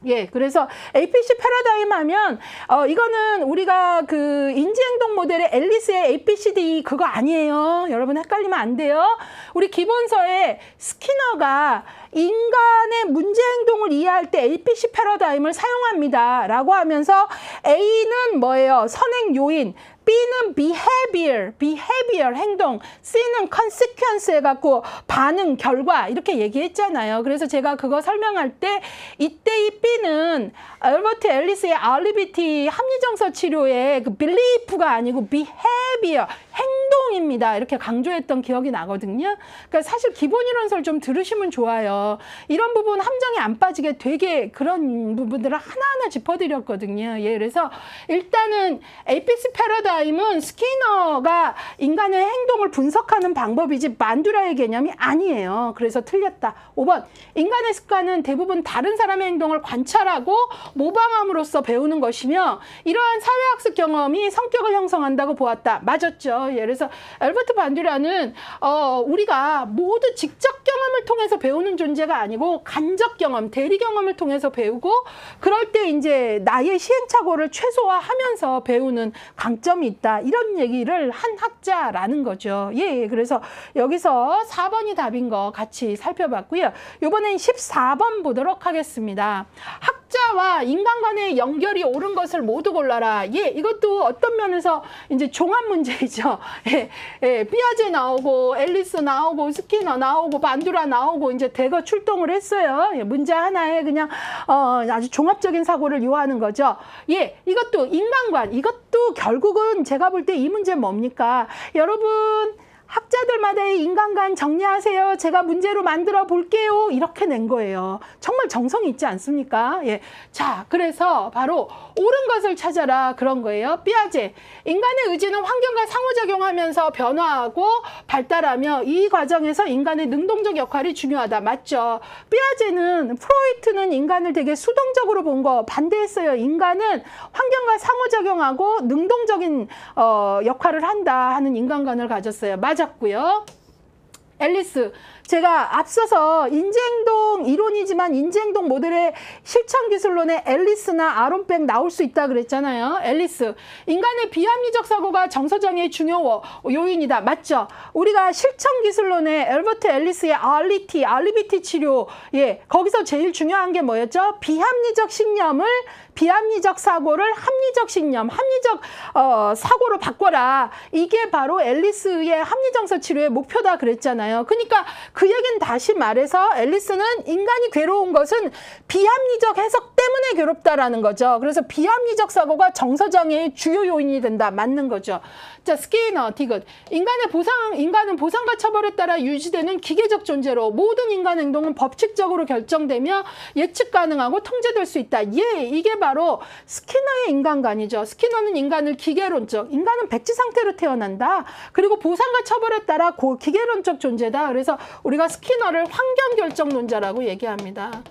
예, 그래서 APC 패러다임 하면 이거는 우리가 그 인지행동 모델의 앨리스의 APCD 그거 아니에요. 여러분 헷갈리면 안 돼요. 우리 기본서에 스키너가 인간의 문제행동을 이해할 때 APC 패러다임을 사용합니다. 라고 하면서 A는 뭐예요? 선행 요인. B는 behavior, 행동. C는 consequence 해갖고 반응, 결과 이렇게 얘기했잖아요. 그래서 제가 그거 설명할 때 이때 이 B는 알버트 앨리스의 알리비티 합리정서 치료의 그 belief가 아니고 behavior, 행동입니다. 이렇게 강조했던 기억이 나거든요. 그러니까 사실 기본 이론서를 좀 들으시면 좋아요. 이런 부분 함정에 안 빠지게 되게 그런 부분들을 하나하나 짚어드렸거든요. 예, 그래서 일단은 APC 패러다임은 스키너가 인간의 행동을 분석하는 방법이지 반듀라의 개념이 아니에요. 그래서 틀렸다. 5번. 인간의 습관은 대부분 다른 사람의 행동을 관찰하고 모방함으로써 배우는 것이며 이러한 사회학습 경험이 성격을 형성한다고 보았다. 맞았죠. 예, 그래서 엘버트 반듀라는 우리가 모두 직접 경험을 통해서 배우는 존재가 아니고 간접 경험, 대리 경험을 통해서 배우고 그럴 때 이제 나의 시행착오를 최소화하면서 배우는 강점이 있다. 이런 얘기를 한 학자라는 거죠. 예, 그래서 여기서 4번이 답인 거 같이 살펴봤고요. 이번엔 14번 보도록 하겠습니다. 학자 학자와 인간 간의 연결이 옳은 것을 모두 골라라. 예, 이것도 어떤 면에서 이제 종합 문제이죠. 피아제 나오고 앨리스 나오고 스키너 나오고 반두라 나오고 이제 대거 출동을 했어요. 예, 문제 하나에 그냥 아주 종합적인 사고를 요하는 거죠. 예, 이것도 인간관, 이것도 결국은 제가 볼 때 이 문제 뭡니까? 여러분, 학자들마다의 인간관 정리하세요. 제가 문제로 만들어 볼게요. 이렇게 낸 거예요. 정말 정성이 있지 않습니까? 예. 자, 그래서 바로 옳은 것을 찾아라 그런 거예요. 피아제. 인간의 의지는 환경과 상호작용하면서 변화하고 발달하며 이 과정에서 인간의 능동적 역할이 중요하다. 맞죠? 피아제는 프로이트는 인간을 되게 수동적으로 본 거 반대했어요. 인간은 환경과 상호작용하고 능동적인 역할을 한다 하는 인간관을 가졌어요. 맞았고요. 앨리스, 제가 앞서서 인지행동 이론이지만 인지행동 모델의 실천기술론에 앨리스나 아론백 나올 수 있다 그랬잖아요. 앨리스, 인간의 비합리적 사고가 정서장애의 중요 요인이다. 맞죠? 우리가 실천기술론에 엘버트 앨리스의 알리비티 치료, 예, 거기서 제일 중요한 게 뭐였죠? 비합리적 신념을 비합리적 사고를 합리적 신념, 합리적 사고로 바꿔라. 이게 바로 앨리스의 합리정서 치료의 목표다 그랬잖아요. 그러니까 그 얘기는 다시 말해서 앨리스는 인간이 괴로운 것은 비합리적 해석 때문에 괴롭다라는 거죠. 그래서 비합리적 사고가 정서장애의 주요 요인이 된다. 맞는 거죠. 자, 스키너, 디귿. 인간은 보상과 처벌에 따라 유지되는 기계적 존재로 모든 인간 행동은 법칙적으로 결정되며 예측 가능하고 통제될 수 있다. 예, 이게 바로 스키너의 인간관이죠. 스키너는 인간을 기계론적, 인간은 백지 상태로 태어난다. 그리고 보상과 처벌에 따라 기계론적 존재다. 그래서 우리가 스키너를 환경결정론자라고 얘기합니다.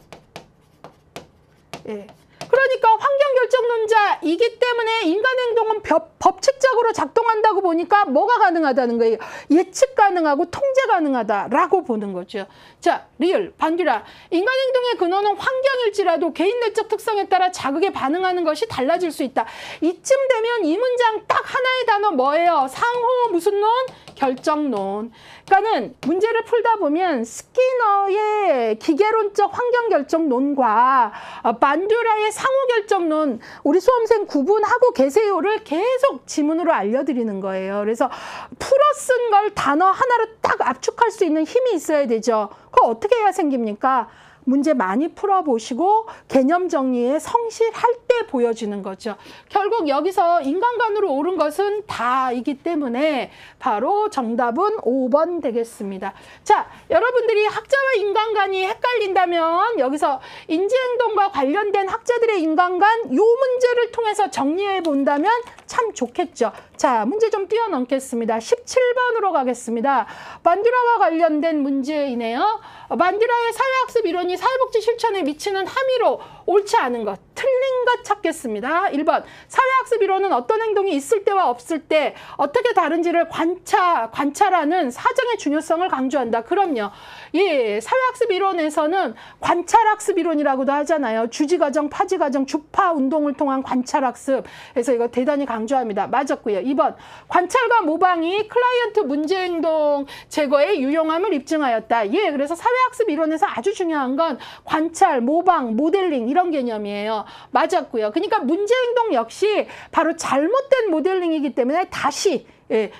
예. 그러니까 환경결정론자이기 때문에 인간 행동은 법칙적으로 작동한다고 보니까 뭐가 가능하다는 거예요? 예측 가능하고 통제 가능하다라고 보는 거죠. 자, 리을, 반디라. 인간 행동의 근원은 환경일지라도 개인 내적 특성에 따라 자극에 반응하는 것이 달라질 수 있다. 이쯤 되면 이 문장 딱 하나의 단어 뭐예요? 상호 무슨 논? 결정론. 그러니까는 문제를 풀다 보면 스키너의 기계론적 환경결정론과 반듀라의 상호결정론, 우리 수험생 구분하고 계세요를 계속 지문으로 알려드리는 거예요. 그래서 풀어 쓴 걸 단어 하나로 딱 압축할 수 있는 힘이 있어야 되죠. 그거 어떻게 해야 생깁니까? 문제 많이 풀어보시고 개념 정리에 성실할 때 보여지는 거죠. 결국 여기서 인간관으로 옳은 것은 다이기 때문에 바로 정답은 5번 되겠습니다. 자, 여러분들이 학자와 인간관이 헷갈린다면 여기서 인지행동과 관련된 학자들의 인간관 요 문제를 통해서 정리해 본다면 참 좋겠죠. 자, 문제 좀 뛰어넘겠습니다. 17번으로 가겠습니다. 반디라와 관련된 문제이네요. 반디라의 사회학습 이론이 사회복지 실천에 미치는 함의로 옳지 않은 것, 틀린 것 찾겠습니다. 1번, 사회학습 이론은 어떤 행동이 있을 때와 없을 때 어떻게 다른지를 관찰하는 사정의 중요성을 강조한다. 그럼요. 예, 사회학습 이론에서는 관찰학습 이론이라고도 하잖아요. 주지과정, 파지과정, 주파 운동을 통한 관찰학습. 그래서 이거 대단히 강조합니다. 맞았고요. 2번, 관찰과 모방이 클라이언트 문제행동 제거에 유용함을 입증하였다. 예, 그래서 사회학습 이론에서 아주 중요한 건 관찰, 모방, 모델링 이런 개념이에요. 맞았고요. 그러니까 문제행동 역시 바로 잘못된 모델링이기 때문에 다시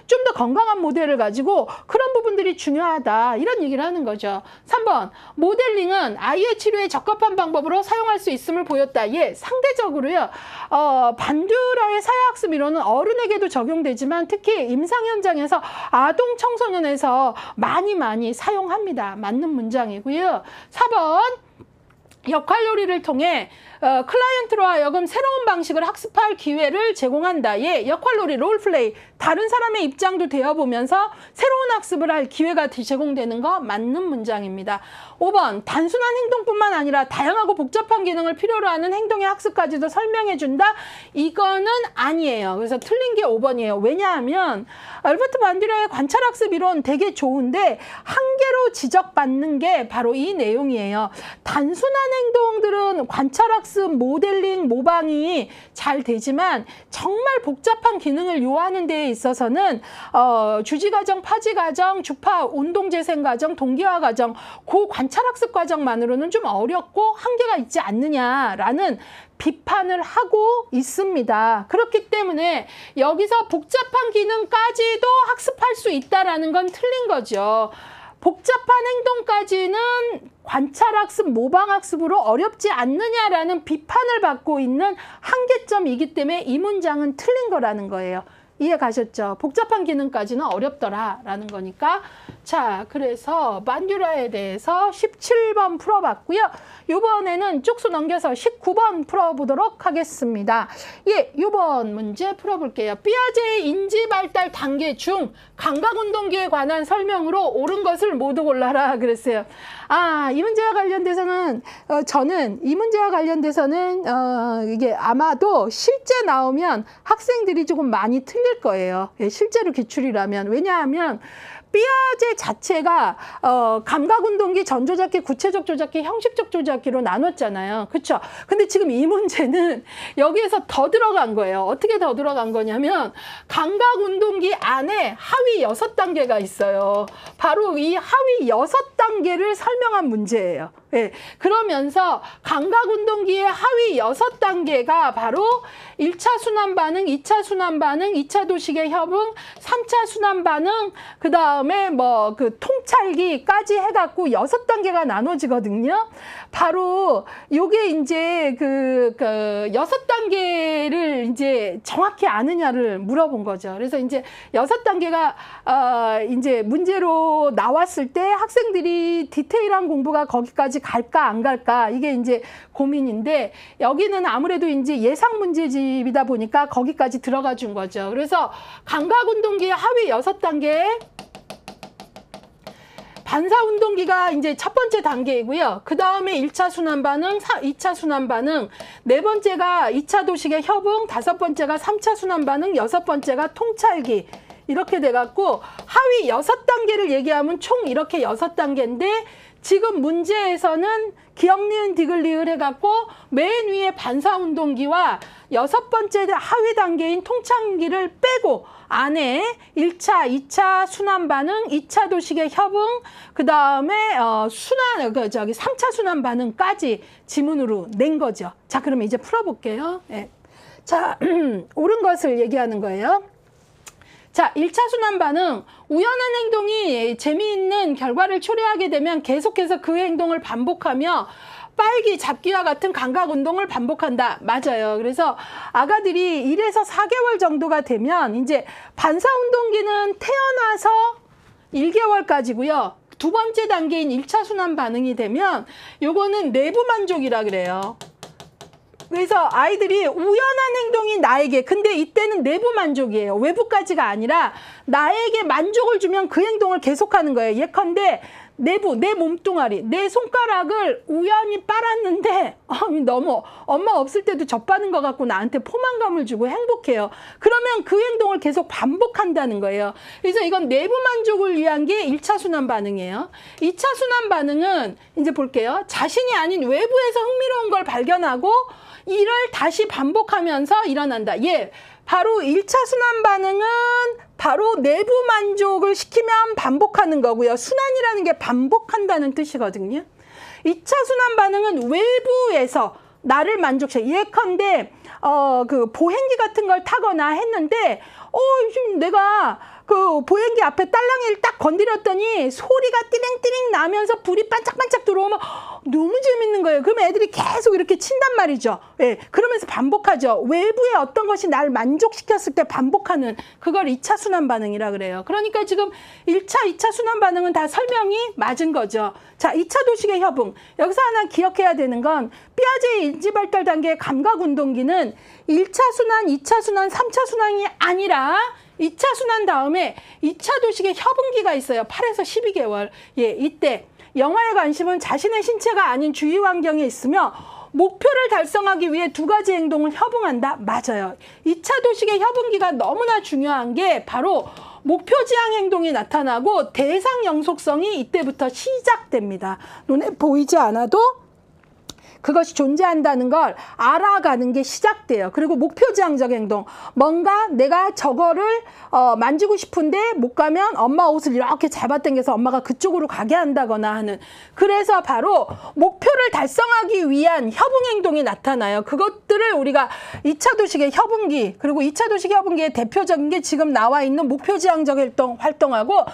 좀 더 건강한 모델을 가지고 그런 부분들이 중요하다. 이런 얘기를 하는 거죠. 3번, 모델링은 아이의 치료에 적합한 방법으로 사용할 수 있음을 보였다. 예, 상대적으로요. 반듀라의 사회학습 이론은 어른에게도 적용되지만 특히 임상 현장에서 아동 청소년에서 많이 사용합니다. 맞는 문장이고요. 4번, 역할놀이를 통해 클라이언트로 하여금 새로운 방식을 학습할 기회를 제공한다. 예, 역할놀이, 롤플레이, 다른 사람의 입장도 되어보면서 새로운 학습을 할 기회가 제공되는 거 맞는 문장입니다. 5번, 단순한 행동뿐만 아니라 다양하고 복잡한 기능을 필요로 하는 행동의 학습까지도 설명해준다. 이거는 아니에요. 그래서 틀린 게 5번이에요. 왜냐하면 알버트 반디라의 관찰학습 이론 되게 좋은데 한계로 지적받는 게 바로 이 내용이에요. 단순한 행동들은 관찰학습, 모델링, 모방이 잘 되지만 정말 복잡한 기능을 요하는 데에 있어서는 주지과정, 파지과정, 주파 운동재생과정, 동기화과정, 그 관찰학습 과정만으로는 좀 어렵고 한계가 있지 않느냐라는 비판을 하고 있습니다. 그렇기 때문에 여기서 복잡한 기능까지도 학습할 수 있다라는 건 틀린 거죠. 복잡한 행동까지는 관찰학습, 모방학습으로 어렵지 않느냐라는 비판을 받고 있는 한계점이기 때문에 이 문장은 틀린 거라는 거예요. 이해 가셨죠? 복잡한 기능까지는 어렵더라라는 거니까. 자, 그래서 만듀라에 대해서 17번 풀어봤고요. 이번에는 쪽수 넘겨서 19번 풀어보도록 하겠습니다. 예, 이번 문제 풀어볼게요. 삐아제의 인지발달 단계 중 감각운동기에 관한 설명으로 옳은 것을 모두 골라라 그랬어요. 이 문제와 관련돼서는 저는 이 문제와 관련돼서는 이게 아마도 실제 나오면 학생들이 조금 많이 틀릴 거예요. 예, 실제로 기출이라면. 왜냐하면 삐아제 자체가 감각운동기, 전조작기, 구체적 조작기, 형식적 조작기로 나눴잖아요. 그렇죠? 근데 지금 이 문제는 여기에서 더 들어간 거예요. 어떻게 더 들어간 거냐면 감각운동기 안에 하위 6단계가 있어요. 바로 이 하위 6단계를 설명한 문제예요. 예, 그러면서 감각운동기의 하위 6단계가 바로 1차 순환반응, 2차 순환반응, 2차 도식의 협응, 3차 순환반응, 그 다음에 뭐 그 통찰기까지 해갖고 6단계가 나눠지거든요. 바로 요게 이제 그 6단계를 이제 정확히 아느냐를 물어본 거죠. 그래서 이제 6단계가 이제 문제로 나왔을 때 학생들이 디테일한 공부가 거기까지 갈까 안 갈까 이게 이제 고민인데 여기는 아무래도 이제 예상 문제집이다 보니까 거기까지 들어가 준 거죠. 그래서 감각운동기의 하위 6단계 반사운동기가 이제 첫 번째 단계이고요. 그 다음에 1차 순환반응, 2차 순환반응, 네 번째가 2차 도식의 협응, 다섯 번째가 3차 순환반응, 여섯 번째가 통찰기. 이렇게 돼갖고 하위 6단계를 얘기하면 총 이렇게 6단계인데 지금 문제에서는 기억, 니은, 디귿, 리을 해갖고 맨 위에 반사운동기와 여섯 번째 하위 단계인 통찰기를 빼고 안에 1차, 2차 순환반응, 2차 도식의 협응, 그 다음에 3차 순환반응까지 지문으로 낸 거죠. 자, 그러면 이제 풀어볼게요. 네. 자, 옳은 것을 얘기하는 거예요. 자, 1차 순환반응, 우연한 행동이 재미있는 결과를 초래하게 되면 계속해서 그 행동을 반복하며 빨기, 잡기와 같은 감각 운동을 반복한다. 맞아요. 그래서 아가들이 1에서 4개월 정도가 되면 이제 반사 운동기는 태어나서 1개월까지고요. 두 번째 단계인 1차 순환 반응이 되면 요거는 내부 만족이라 그래요. 그래서 아이들이 우연한 행동이 나에게, 근데 이때는 내부 만족이에요. 외부까지가 아니라 나에게 만족을 주면 그 행동을 계속하는 거예요. 예컨대 내부, 내 몸뚱아리, 내 손가락을 우연히 빨았는데 너무 엄마 없을 때도 젖바는 것 같고 나한테 포만감을 주고 행복해요. 그러면 그 행동을 계속 반복한다는 거예요. 그래서 이건 내부 만족을 위한 게 1차 순환 반응이에요. 2차 순환 반응은 이제 볼게요. 자신이 아닌 외부에서 흥미로운 걸 발견하고 이를 다시 반복하면서 일어난다. 예, 바로 1차 순환 반응은 바로 내부 만족을 시키면 반복하는 거고요. 순환이라는 게 반복한다는 뜻이거든요. 2차 순환 반응은 외부에서 나를 만족시켜. 예컨대 그 보행기 같은 걸 타거나 했는데 지금 내가 그 보행기 앞에 딸랑이를 딱 건드렸더니 소리가 띠링띠링 나면서 불이 반짝반짝 들어오면 너무 재밌는 거예요. 그러면 애들이 계속 이렇게 친단 말이죠. 예, 그러면서 반복하죠. 외부의 어떤 것이 나를 만족시켰을 때 반복하는 그걸 2차 순환 반응이라 그래요. 그러니까 지금 1차, 2차 순환 반응은 다 설명이 맞은 거죠. 자, 2차 도식의 협응. 여기서 하나 기억해야 되는 건 삐아제의 인지발달 단계의 감각운동기는 1차 순환, 2차 순환, 3차 순환이 아니라 2차 순환 다음에 2차 도식의 협응기가 있어요. 8에서 12개월. 예, 이때 영화의 관심은 자신의 신체가 아닌 주위 환경에 있으며 목표를 달성하기 위해 두 가지 행동을 협응한다. 맞아요. 2차 도식의 협응기가 너무나 중요한 게 바로 목표 지향 행동이 나타나고 대상 영속성이 이때부터 시작됩니다. 눈에 보이지 않아도 그것이 존재한다는 걸 알아가는 게 시작돼요. 그리고 목표지향적 행동. 뭔가 내가 저거를 만지고 싶은데 못 가면 엄마 옷을 이렇게 잡아당겨서 엄마가 그쪽으로 가게 한다거나 하는. 그래서 바로 목표를 달성하기 위한 협응행동이 나타나요. 그것들을 우리가 2차 도식의 협응기, 그리고 2차 도식 협응기의 대표적인 게 지금 나와 있는 목표지향적 활동하고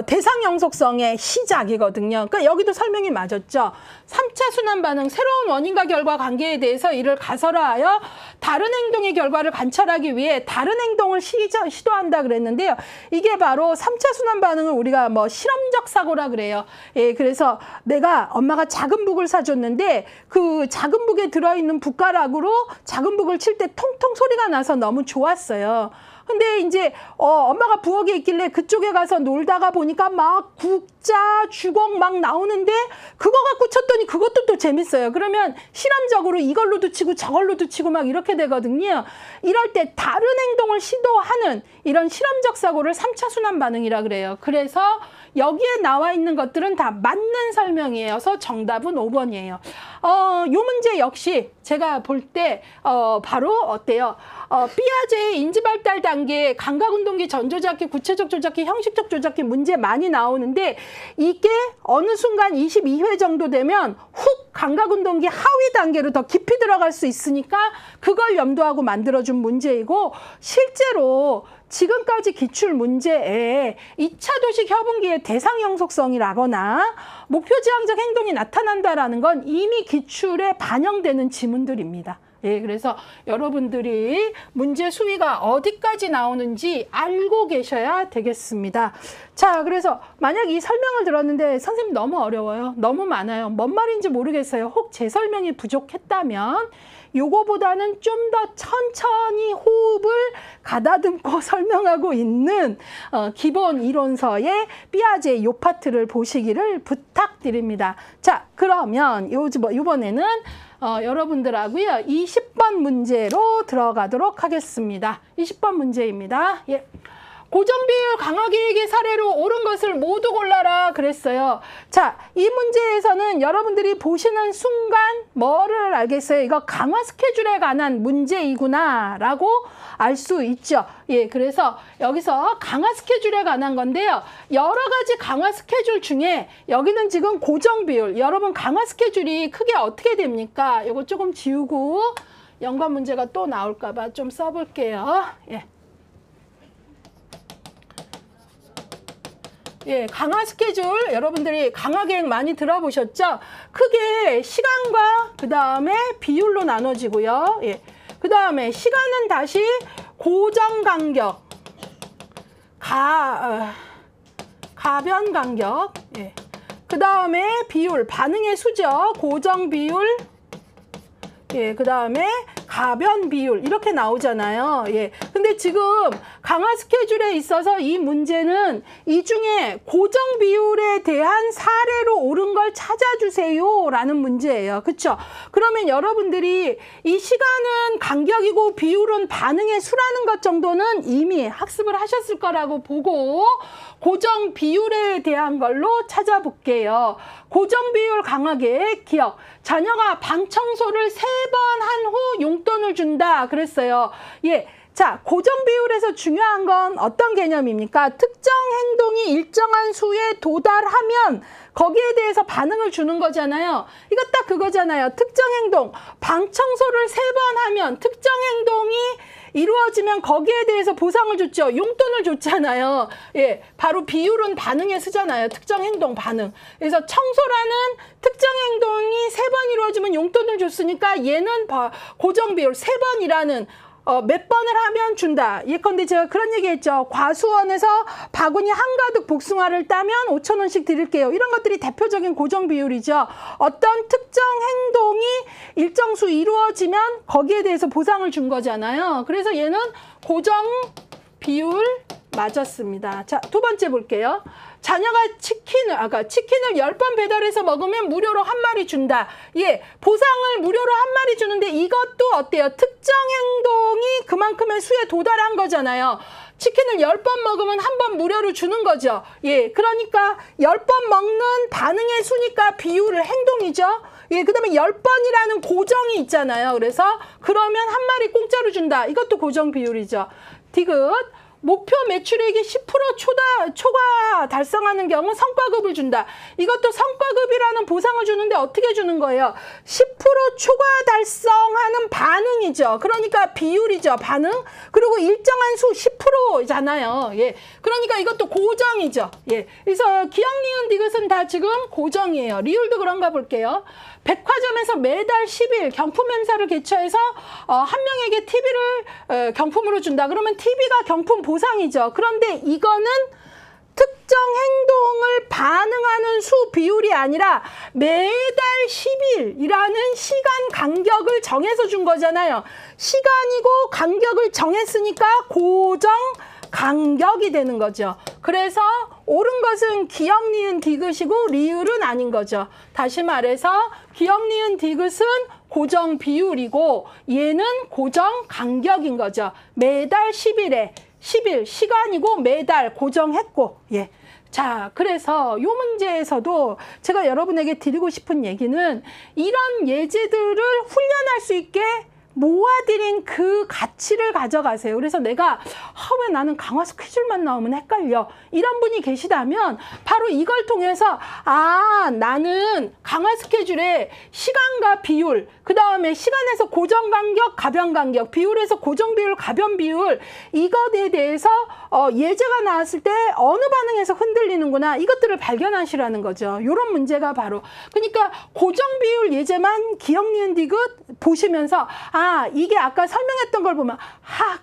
대상 영속성의 시작이거든요. 그러니까 여기도 설명이 맞았죠. 3차 순환 반응, 새로운 원인과 결과 관계에 대해서 이를 가설화하여 다른 행동의 결과를 관찰하기 위해 다른 행동을 시도한다 그랬는데요. 이게 바로 3차 순환 반응을 우리가 뭐 실험적 사고라 그래요. 예, 그래서 내가 엄마가 작은 북을 사줬는데 그 작은 북에 들어있는 붓가락으로 작은 북을 칠 때 통통 소리가 나서 너무 좋았어요. 근데 이제 엄마가 부엌에 있길래 그쪽에 가서 놀다가 보니까 막 국자, 주걱 막 나오는데 그거 갖고 쳤더니 그것도 또 재밌어요. 그러면 실험적으로 이걸로도 치고 저걸로도 치고 막 이렇게 되거든요. 이럴 때 다른 행동을 시도하는 이런 실험적 사고를 3차 순환 반응이라 그래요. 그래서 여기에 나와 있는 것들은 다 맞는 설명이어서 정답은 5번이에요. 요 문제 역시 제가 볼 때 바로 어때요? 삐아제의 인지발달 단계 감각운동기 전조작기, 구체적 조작기, 형식적 조작기 문제 많이 나오는데 이게 어느 순간 22회 정도 되면 훅 감각운동기 하위 단계로 더 깊이 들어갈 수 있으니까 그걸 염두하고 만들어준 문제이고, 실제로 지금까지 기출 문제에 2차 도식 협응기의 대상 영속성이라거나 목표지향적 행동이 나타난다라는 건 이미 기출에 반영되는 지문들입니다. 예, 그래서 여러분들이 문제 수위가 어디까지 나오는지 알고 계셔야 되겠습니다. 자, 그래서 만약 이 설명을 들었는데 선생님 너무 어려워요. 너무 많아요. 뭔 말인지 모르겠어요. 혹 제 설명이 부족했다면 요거보다는 좀 더 천천히 호흡을 가다듬고 설명하고 있는 기본 이론서의 삐아제 요 파트를 보시기를 부탁드립니다. 자, 그러면 이번에는 여러분들하고요 20번 문제로 들어가도록 하겠습니다. 20번 문제입니다. 예. 고정비율 강화계획의 사례로 옳은 것을 모두 골라라 그랬어요. 자, 이 문제에서는 여러분들이 보시는 순간 뭐를 알겠어요? 이거 강화 스케줄에 관한 문제이구나 라고 알 수 있죠. 예, 그래서 여기서 강화 스케줄에 관한 건데요. 여러 가지 강화 스케줄 중에 여기는 지금 고정비율. 여러분 강화 스케줄이 크게 어떻게 됩니까? 이거 조금 지우고 연관 문제가 또 나올까 봐 좀 써볼게요. 예. 예, 강화 스케줄 여러분들이 강화 계획 많이 들어보셨죠? 크게 시간과 그 다음에 비율로 나눠지고요. 예, 그 다음에 시간은 다시 고정 간격, 가변 간격. 예, 그 다음에 비율, 반응의 수죠. 고정 비율. 예, 그 다음에 가변 비율 이렇게 나오잖아요. 예. 근데 지금 강화 스케줄에 있어서 이 문제는 이 중에 고정 비율에 대한 사례로 옳은 걸 찾아주세요 라는 문제예요. 그쵸? 그러면 여러분들이 이 시간은 간격이고 비율은 반응의 수라는 것 정도는 이미 학습을 하셨을 거라고 보고 고정 비율에 대한 걸로 찾아볼게요. 고정 비율 강화계획 기억. 자녀가 방 청소를 3번 한 후 용돈을 준다 그랬어요. 예. 자, 고정 비율에서 중요한 건 어떤 개념입니까? 특정 행동이 일정한 수에 도달하면 거기에 대해서 반응을 주는 거잖아요. 이거 딱 그거잖아요. 특정 행동, 방 청소를 3번 하면 특정 행동이 이루어지면 거기에 대해서 보상을 줬죠. 용돈을 줬잖아요. 예, 바로 비율은 반응에 쓰잖아요. 특정 행동 반응. 그래서 청소라는 특정 행동이 3번 이루어지면 용돈을 줬으니까 얘는 고정 비율 3번이라는 몇 번을 하면 준다. 예컨대 제가 그런 얘기 했죠. 과수원에서 바구니 한가득 복숭아를 따면 5,000원씩 드릴게요. 이런 것들이 대표적인 고정 비율이죠. 어떤 특정 행동이 일정 수 이루어지면 거기에 대해서 보상을 준 거잖아요. 그래서 얘는 고정 비율 맞았습니다. 자, 두 번째 볼게요. 자녀가 치킨을 10번 배달해서 먹으면 무료로 한 마리 준다. 예, 보상을 무료로 한 마리 주는데 이것도 어때요? 특정 행동이 그만큼의 수에 도달한 거잖아요. 치킨을 10번 먹으면 한 번 무료로 주는 거죠. 예, 그러니까 10번 먹는 반응의 수니까 비율을 행동이죠. 예, 그 다음에 10번이라는 고정이 있잖아요. 그래서 그러면 한 마리 공짜로 준다. 이것도 고정 비율이죠. 디귿. 목표 매출액이 10% 초과 달성하는 경우 성과급을 준다. 이것도 성과급이라는 보상을 주는데 어떻게 주는 거예요? 10% 초과 달성하는 반응이죠. 그러니까 비율이죠. 반응. 그리고 일정한 수 10%잖아요. 예. 그러니까 이것도 고정이죠. 예. 그래서 기역, 니은, 디귿은 다 지금 고정이에요. 리을도 그런가 볼게요. 백화점에서 매달 10일 경품 행사를 개최해서 한 명에게 TV를 경품으로 준다. 그러면 TV가 경품 보상이죠. 그런데 이거는 특정 행동을 반응하는 수 비율이 아니라 매달 10일이라는 시간 간격을 정해서 준 거잖아요. 시간이고 간격을 정했으니까 고정 간격이 되는 거죠. 그래서 옳은 것은 기역, 니은, 디귿이고 리을은 아닌 거죠. 다시 말해서 기역, 니은, 디귿은 고정 비율이고 얘는 고정 간격인 거죠. 매달 10일에 10일 시간이고 매달 고정했고 예. 자, 그래서 이 문제에서도 제가 여러분에게 드리고 싶은 얘기는 이런 예제들을 훈련할 수 있게 모아드린 그 가치를 가져가세요. 그래서 내가 왜 나는 강화수 퀴즈만 나오면 헷갈려. 이런 분이 계시다면 바로 이걸 통해서 나는 강화 스케줄에 시간과 비율, 그 다음에 시간에서 고정 간격, 가변 간격, 비율에서 고정 비율, 가변 비율 이것에 대해서 예제가 나왔을 때 어느 반응에서 흔들리는구나 이것들을 발견하시라는 거죠. 이런 문제가 바로 그러니까 고정 비율 예제만 기역, 니은, 디귿 보시면서 이게 아까 설명했던 걸 보면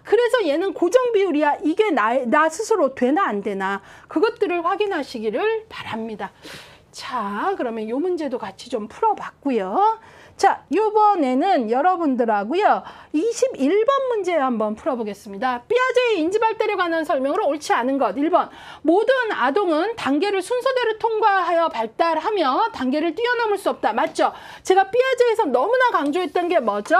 그래서 얘는 고정 비율이야. 이게 나 스스로 되나 안 되나 그것들을 확인하시기를 바랍니다. 자, 그러면 이 문제도 같이 좀 풀어봤고요. 자, 이번에는 여러분들하고요 21번 문제 한번 풀어보겠습니다. 삐아제의 인지발달에 관한 설명으로 옳지 않은 것 1번 모든 아동은 단계를 순서대로 통과하여 발달하며 단계를 뛰어넘을 수 없다. 맞죠? 제가 삐아제에서 너무나 강조했던 게 뭐죠?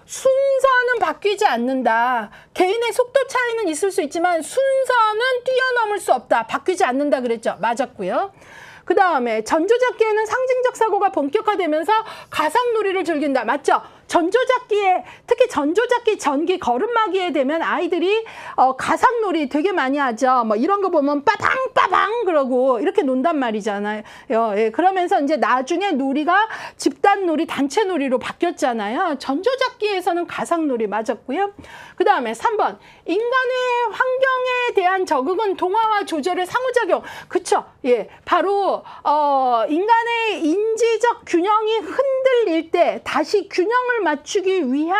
순서는 바뀌지 않는다. 개인의 속도 차이는 있을 수 있지만 순서는 뛰어넘을 수 없다. 바뀌지 않는다 그랬죠? 맞았고요. 그 다음에 전조잡기에는 상징적 사고가 본격화되면서 가상놀이를 즐긴다. 맞죠? 전조잡기에 특히 전조잡기 전기 걸음마기에 되면 아이들이 가상놀이 되게 많이 하죠. 뭐 이런 거 보면 빠방빠방 그러고 이렇게 논단 말이잖아요. 예, 그러면서 이제 나중에 놀이가 집단놀이, 단체놀이로 바뀌었잖아요. 전조잡기에서는 가상놀이 맞았고요. 그 다음에 3번 인간의 환경에 대한 적응은 동화와 조절의 상호작용. 그쵸? 예, 바로 인간의 인지적 균형이 흔들릴 때 다시 균형을 맞추기 위한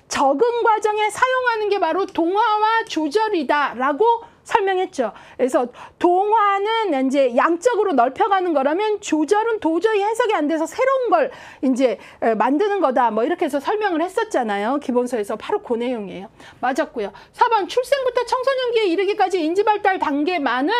적응 과정에 사용하는 게 바로 동화와 조절이다라고 설명했죠. 그래서 동화는 이제 양적으로 넓혀가는 거라면 조절은 도저히 해석이 안 돼서 새로운 걸 이제 만드는 거다. 뭐 이렇게 해서 설명을 했었잖아요. 기본서에서 바로 그 내용이에요. 맞았고요. 4번 출생부터 청소년기에 이르기까지 인지발달 단계만을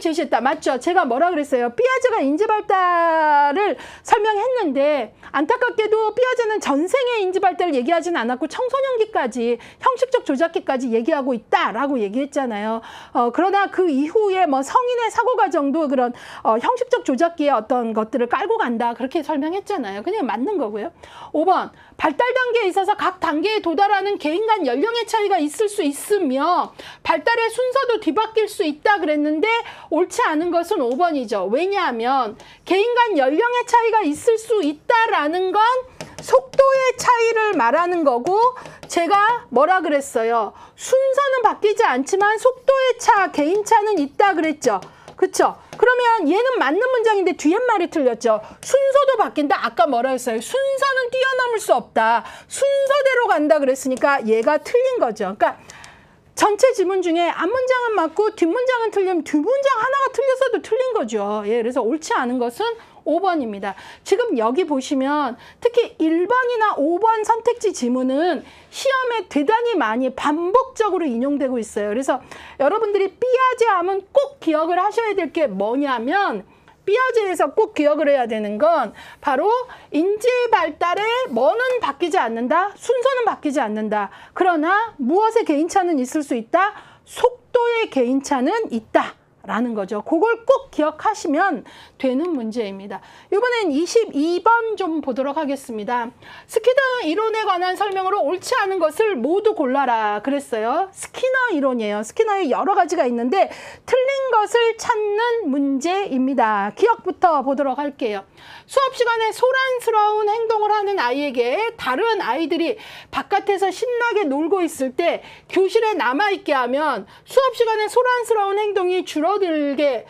제시했다. 맞죠? 제가 뭐라 그랬어요? 삐아제가 인지발달을 설명했는데 안타깝게도 삐아제는 전생의 인지발달을 얘기하지는 않았고 청소년기까지 형식적 조작기까지 얘기하고 있다라고 얘기했잖아요. 그러나 그 이후에 뭐 성인의 사고 과정도 그런 형식적 조작기의 어떤 것들을 깔고 간다. 그렇게 설명했잖아요. 그냥 맞는 거고요. 5번 발달 단계에 있어서 각 단계에 도달하는 개인 간 연령의 차이가 있을 수 있으며 발달의 순서도 뒤바뀔 수 있다 그랬는데 옳지 않은 것은 5번이죠. 왜냐하면 개인 간 연령의 차이가 있을 수 있다라는 건 속도의 차이를 말하는 거고 제가 뭐라 그랬어요? 순서는 바뀌지 않지만 속도의 차, 개인 차는 있다 그랬죠. 그쵸? 그러면 얘는 맞는 문장인데 뒤에 말이 틀렸죠. 순서도 바뀐다. 아까 뭐라 했어요? 순서는 뛰어넘을 수 없다. 순서대로 간다 그랬으니까 얘가 틀린 거죠. 그러니까 전체 지문 중에 앞문장은 맞고 뒷문장은 틀리면 뒷문장 하나가 틀렸어도 틀린 거죠. 예, 그래서 옳지 않은 것은 5번입니다. 지금 여기 보시면 특히 1번이나 5번 선택지 지문은 시험에 대단히 많이 반복적으로 인용되고 있어요. 그래서 여러분들이 삐아제 하면 꼭 기억을 하셔야 될 게 뭐냐면 삐아제에서 꼭 기억을 해야 되는 건 바로 인지 발달에 뭐는 바뀌지 않는다. 순서는 바뀌지 않는다. 그러나 무엇의 개인차는 있을 수 있다. 속도의 개인차는 있다. 라는 거죠. 그걸 꼭 기억하시면 되는 문제입니다. 이번엔 22번 좀 보도록 하겠습니다. 스키너 이론에 관한 설명으로 옳지 않은 것을 모두 골라라 그랬어요. 스키너 이론이에요. 스키너에 여러 가지가 있는데 틀린 것을 찾는 문제입니다. 기억부터 보도록 할게요. 수업 시간에 소란스러운 행동을 하는 아이에게 다른 아이들이 바깥에서 신나게 놀고 있을 때 교실에 남아있게 하면 수업 시간에 소란스러운 행동이 줄어들게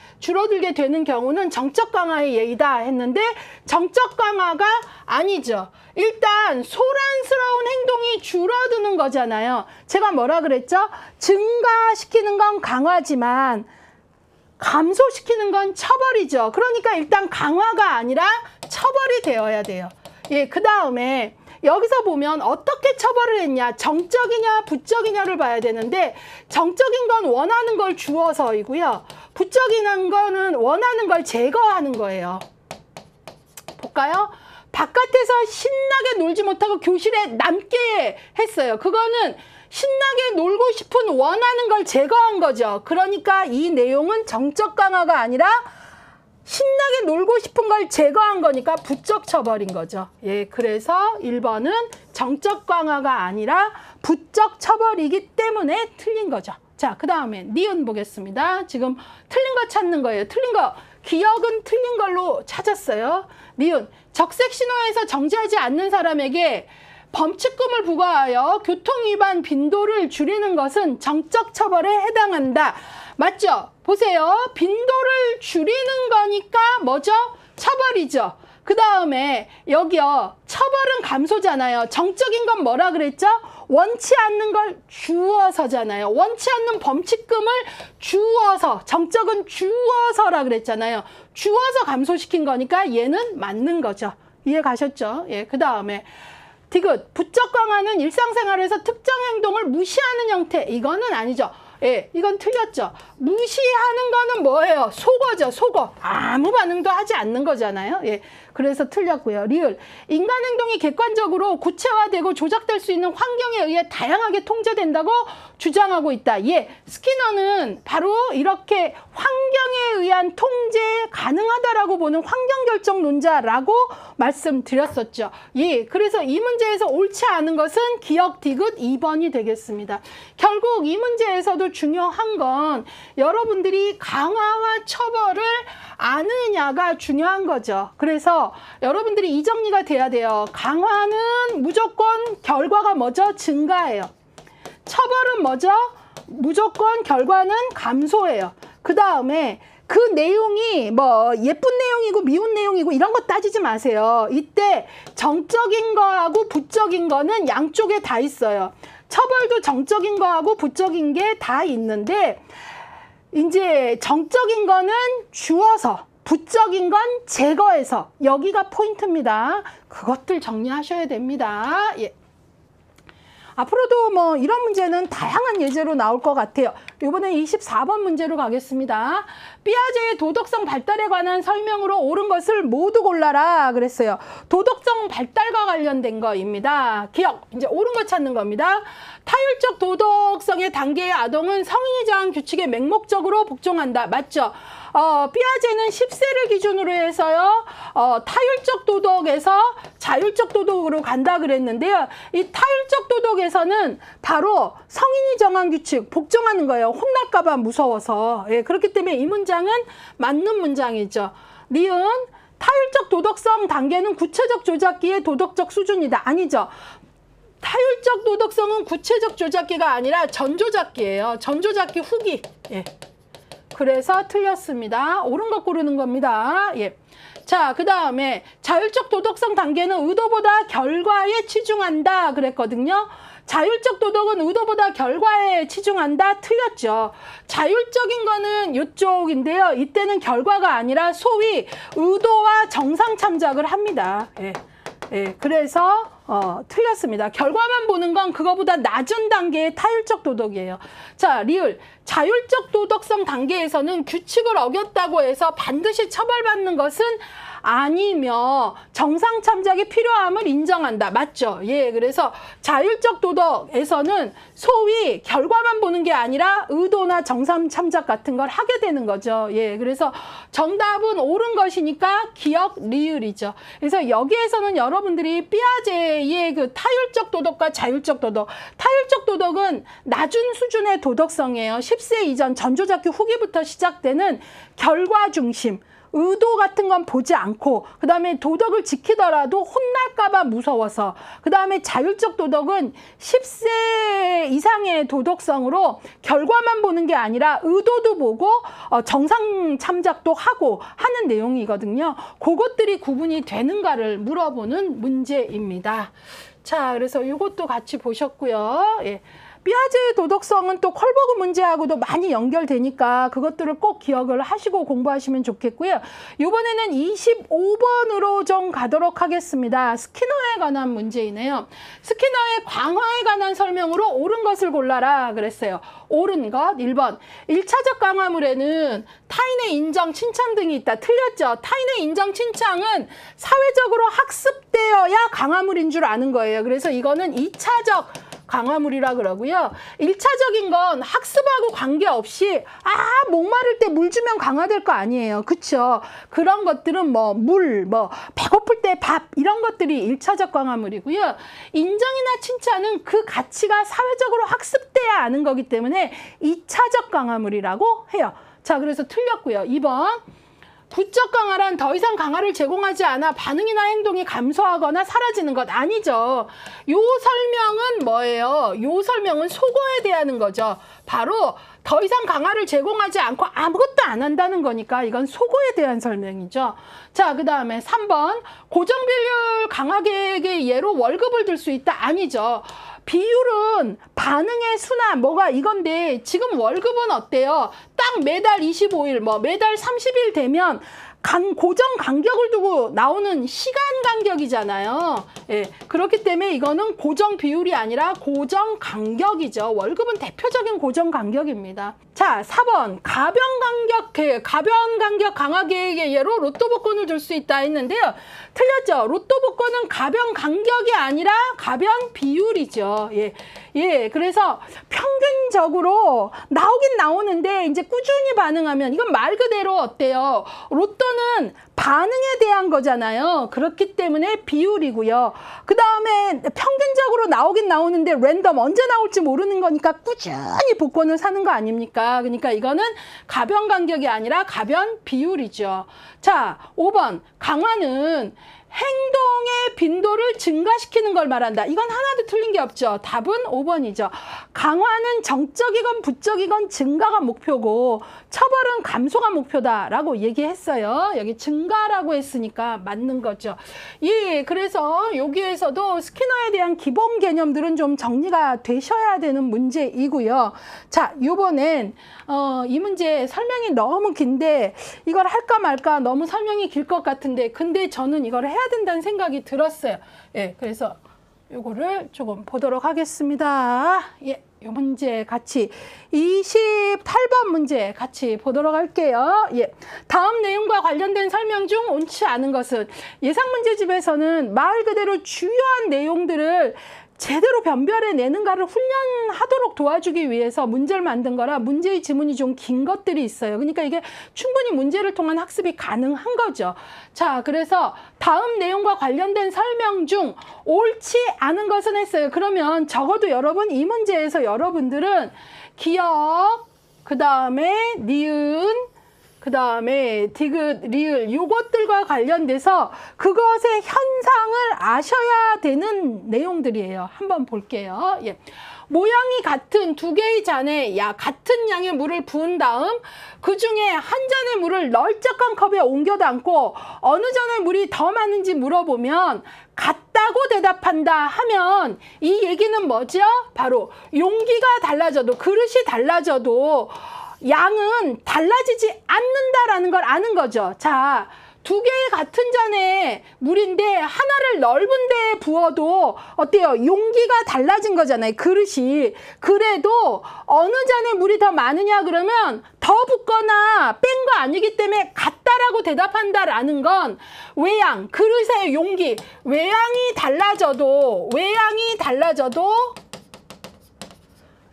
되는 경우는 정적 강화의 예이다 했는데 정적 강화가 아니죠. 일단 소란스러운 행동이 줄어드는 거잖아요. 제가 뭐라 그랬죠? 증가시키는 건 강화지만 감소시키는 건 처벌이죠. 그러니까 일단 강화가 아니라 처벌이 되어야 돼요. 예, 그 다음에 여기서 보면 어떻게 처벌을 했냐, 정적이냐 부적이냐를 봐야 되는데 정적인 건 원하는 걸 주어서이고요. 부적인 거는 원하는 걸 제거하는 거예요. 볼까요? 바깥에서 신나게 놀지 못하고 교실에 남게 했어요. 그거는 신나게 놀고 싶은 원하는 걸 제거한 거죠. 그러니까 이 내용은 정적 강화가 아니라 신나게 놀고 싶은 걸 제거한 거니까 부적 처벌인 거죠. 예, 그래서 1번은 정적 강화가 아니라 부적 처벌이기 때문에 틀린 거죠. 자, 그 다음에 니은 보겠습니다. 지금 틀린 거 찾는 거예요. 틀린 거, 기억은 틀린 걸로 찾았어요. 니은, 적색 신호에서 정지하지 않는 사람에게 범칙금을 부과하여 교통위반 빈도를 줄이는 것은 정적 처벌에 해당한다. 맞죠? 보세요. 빈도를 줄이는 거니까 뭐죠? 처벌이죠. 그 다음에 여기요. 처벌은 감소잖아요. 정적인 건 뭐라 그랬죠? 원치 않는 걸 주어서잖아요. 원치 않는 범칙금을 주어서, 정적은 주어서라 그랬잖아요. 주어서 감소시킨 거니까 얘는 맞는 거죠. 이해 가셨죠? 예, 그 다음에 디귿, 부적 강화는 일상생활에서 특정 행동을 무시하는 형태. 이거는 아니죠. 예, 이건 틀렸죠. 무시하는 거는 뭐예요? 속어죠, 속어. 아무 반응도 하지 않는 거잖아요. 예, 그래서 틀렸고요. 리을, 인간 행동이 객관적으로 구체화되고 조작될 수 있는 환경에 의해 다양하게 통제된다고 주장하고 있다. 예, 스키너는 바로 이렇게 환경에 의한 통제 가능하다라고 보는 환경결정론자라고 말씀드렸었죠. 예, 그래서 이 문제에서 옳지 않은 것은 기억 디귿 2번이 되겠습니다. 결국 이 문제에서도 중요한 건 여러분들이 강화와 처벌을 아느냐가 중요한 거죠. 그래서 여러분들이 이 정리가 돼야 돼요. 강화는 무조건 결과가 뭐죠? 증가예요. 처벌은 뭐죠? 무조건 결과는 감소예요. 그 다음에 그 내용이 뭐 예쁜 내용이고 미운 내용이고 이런 거 따지지 마세요. 이때 정적인 거하고 부적인 거는 양쪽에 다 있어요. 처벌도 정적인 거하고 부적인 게 다 있는데 이제 정적인 거는 주어서 부적인 건 제거해서 여기가 포인트입니다. 그것들 정리하셔야 됩니다. 예. 앞으로도 뭐 이런 문제는 다양한 예제로 나올 것 같아요. 이번에 24번 문제로 가겠습니다. 삐아제의 도덕성 발달에 관한 설명으로 옳은 것을 모두 골라라 그랬어요. 도덕성 발달과 관련된 거입니다. 기억, 이제 옳은 거 찾는 겁니다. 타율적 도덕성의 단계의 아동은 성인이 정한 규칙에 맹목적으로 복종한다. 맞죠? 삐아제는 10세를 기준으로 해서요. 타율적 도덕에서 자율적 도덕으로 간다 그랬는데요. 이 타율적 도덕에서는 바로 성인이 정한 규칙 복종하는 거예요. 혼날까 봐 무서워서. 예, 그렇기 때문에 이 문장은 맞는 문장이죠. 니은, 타율적 도덕성 단계는 구체적 조작기의 도덕적 수준이다. 아니죠. 타율적 도덕성은 구체적 조작기가 아니라 전조작기예요. 전조작기 후기. 예. 그래서 틀렸습니다. 옳은 거 고르는 겁니다. 예. 자, 그 다음에 자율적 도덕성 단계는 의도보다 결과에 치중한다 그랬거든요. 자율적 도덕은 의도보다 결과에 치중한다. 틀렸죠. 자율적인 거는 이쪽인데요. 이때는 결과가 아니라 소위 의도와 정상 참작을 합니다. 예. 예, 그래서 틀렸습니다. 결과만 보는 건 그거보다 낮은 단계의 타율적 도덕이에요. 자, 리을. 자율적 도덕성 단계에서는 규칙을 어겼다고 해서 반드시 처벌받는 것은 아니며 정상 참작이 필요함을 인정한다. 맞죠? 예, 그래서 자율적 도덕에서는 소위 결과만 보는 게 아니라 의도나 정상 참작 같은 걸 하게 되는 거죠. 예, 그래서 정답은 옳은 것이니까 기억 리을이죠. 그래서 여기에서는 여러분들이 삐아제의 그 타율적 도덕과 자율적 도덕, 타율적 도덕은 낮은 수준의 도덕성이에요. 10세 이전 전조작교 후기부터 시작되는 결과 중심, 의도 같은 건 보지 않고, 그 다음에 도덕을 지키더라도 혼날까봐 무서워서, 그 다음에 자율적 도덕은 10세 이상의 도덕성으로 결과만 보는 게 아니라 의도도 보고 정상 참작도 하고 하는 내용이거든요. 그것들이 구분이 되는가를 물어보는 문제입니다. 자, 그래서 이것도 같이 보셨고요. 예. 삐아제의 도덕성은 또 콜버그 문제하고도 많이 연결되니까 그것들을 꼭 기억을 하시고 공부하시면 좋겠고요. 이번에는 25번으로 좀 가도록 하겠습니다. 스키너에 관한 문제이네요. 스키너의 광화에 관한 설명으로 옳은 것을 골라라 그랬어요. 옳은 것 1번. 1차적 강화물에는 타인의 인정, 칭찬 등이 있다. 틀렸죠. 타인의 인정, 칭찬은 사회적으로 학습되어야 강화물인 줄 아는 거예요. 그래서 이거는 2차적 강화물이라 그러고요. 1차적인 건 학습하고 관계없이 목마를 때 물 주면 강화될 거 아니에요. 그쵸? 그런 것들은 뭐 물, 뭐 배고플 때 밥 이런 것들이 1차적 강화물이고요. 인정이나 칭찬은 그 가치가 사회적으로 학습돼야 아는 거기 때문에 2차적 강화물이라고 해요. 자, 그래서 틀렸고요. 2번. 부적 강화란 더 이상 강화를 제공하지 않아 반응이나 행동이 감소하거나 사라지는 것 아니죠. 요 설명은 뭐예요? 요 설명은 속어에 대한 거죠. 바로 더 이상 강화를 제공하지 않고 아무것도 안 한다는 거니까 이건 속어에 대한 설명이죠. 자, 그 다음에 3번. 고정비율 강화 계획의 예로 월급을 들 수 있다. 아니죠. 비율은 반응의 수나 뭐가 이건데 지금 월급은 어때요? 딱 매달 25일, 뭐 매달 30일 되면 고정 간격을 두고 나오는 시간 간격이잖아요. 예, 그렇기 때문에 이거는 고정 비율이 아니라 고정 간격이죠. 월급은 대표적인 고정 간격입니다. 자, 4번. 가변 간격 강화 계획의 예로 로또 복권을 줄 수 있다 했는데요. 틀렸죠. 로또 복권은 가변 간격이 아니라 가변 비율이죠. 예, 그래서 평균적으로 나오긴 나오는데 이제 꾸준히 반응하면 이건 말 그대로 어때요? 로또는 반응에 대한 거잖아요. 그렇기 때문에 비율이고요. 그 다음에 평균적으로 나오긴 나오는데 랜덤 언제 나올지 모르는 거니까 꾸준히 복권을 사는 거 아닙니까? 그러니까 이거는 가변 간격이 아니라 가변 비율이죠. 자, 5번. 강화는 행동의 빈도를 증가시키는 걸 말한다. 이건 하나도 틀린 게 없죠. 답은 5번이죠. 강화는 정적이건 부적이건 증가가 목표고 처벌은 감소가 목표다라고 얘기했어요. 여기 증가라고 했으니까 맞는 거죠. 예, 그래서 여기에서도 스키너에 대한 기본 개념들은 좀 정리가 되셔야 되는 문제이고요. 자, 이번엔 이 문제 설명이 너무 긴데 이걸 할까 말까 너무 설명이 길 것 같은데 근데 저는 이걸 해야 된다는 생각이 들었어요. 예, 그래서 요거를 조금 보도록 하겠습니다. 예, 요 문제 같이 28번 문제 같이 보도록 할게요. 예, 다음 내용과 관련된 설명 중 옳지 않은 것은 예상 문제집에서는 말 그대로 주요한 내용들을 제대로 변별해내는가를 훈련하도록 도와주기 위해서 문제를 만든 거라 문제의 지문이 좀 긴 것들이 있어요. 그러니까 이게 충분히 문제를 통한 학습이 가능한 거죠. 자, 그래서 다음 내용과 관련된 설명 중 옳지 않은 것은 했어요. 그러면 적어도 여러분 이 문제에서 여러분들은 기억, 그 다음에 니은, 그 다음에 디귿, 리을 요것들과 관련돼서 그것의 현상을 아셔야 되는 내용들이에요. 한번 볼게요. 예. 모양이 같은 두 개의 잔에 같은 양의 물을 부은 다음 그 중에 한 잔의 물을 널쩍한 컵에 옮겨 담고 어느 잔의 물이 더 많은지 물어보면 같다고 대답한다 하면 이 얘기는 뭐죠? 바로 용기가 달라져도 그릇이 달라져도 양은 달라지지 않는다라는 걸 아는 거죠. 자, 두 개의 같은 잔에 물인데 하나를 넓은 데에 부어도 어때요? 용기가 달라진 거잖아요. 그릇이. 그래도 어느 잔에 물이 더 많으냐 그러면 더 붓거나 뺀 거 아니기 때문에 같다라고 대답한다라는 건 외양, 그릇의 용기, 외양이 달라져도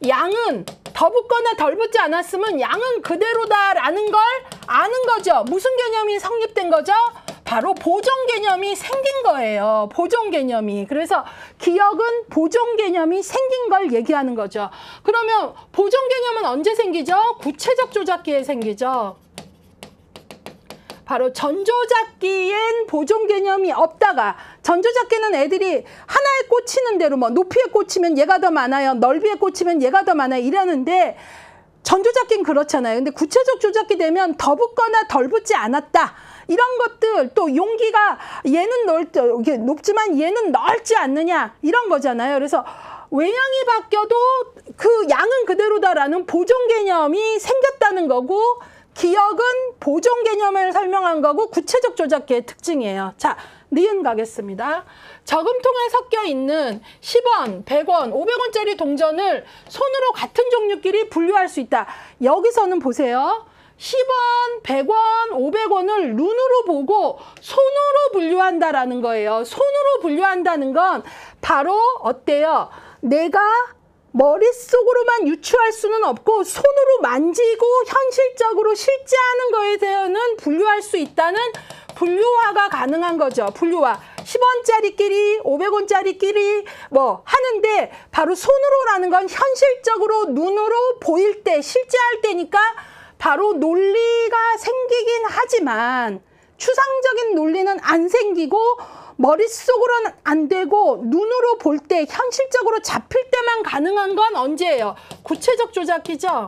양은 더 붓거나 덜 붓지 않았으면 양은 그대로다라는 걸 아는 거죠. 무슨 개념이 성립된 거죠? 바로 보존 개념이 생긴 거예요. 보존 개념이. 그래서 기억은 보존 개념이 생긴 걸 얘기하는 거죠. 그러면 보존 개념은 언제 생기죠? 구체적 조작기에 생기죠. 바로 전조작기엔 보존 개념이 없다가, 전조작기는 애들이 하나에 꽂히는 대로 뭐 높이에 꽂히면 얘가 더 많아요, 넓이에 꽂히면 얘가 더 많아요 이러는데, 전조작기는 그렇잖아요. 근데 구체적 조작기 되면 더 붓거나 덜 붓지 않았다 이런 것들, 또 용기가 얘는 높지만 얘는 넓지 않느냐 이런 거잖아요. 그래서 외양이 바뀌어도 그 양은 그대로다라는 보존 개념이 생겼다는 거고, 기억은 보존 개념을 설명한 거고 구체적 조작기의 특징이에요. 자, 니은 가겠습니다. 저금통에 섞여 있는 10원, 100원, 500원짜리 동전을 손으로 같은 종류끼리 분류할 수 있다. 여기서는 보세요. 10원, 100원, 500원을 눈으로 보고 손으로 분류한다라는 거예요. 손으로 분류한다는 건 바로 어때요? 내가 머릿속으로만 유추할 수는 없고 손으로 만지고 현실적으로 실제하는 거에 대해서는 분류할 수 있다는 분류화가 가능한 거죠. 분류화. 10원짜리끼리 500원짜리끼리 뭐 하는데 바로 손으로라는 건 현실적으로 눈으로 보일 때, 실제할 때니까 바로 논리가 생기긴 하지만 추상적인 논리는 안 생기고 머릿속으로는 안 되고 눈으로 볼 때, 현실적으로 잡힐 때만 가능한 건 언제예요? 구체적 조작기죠.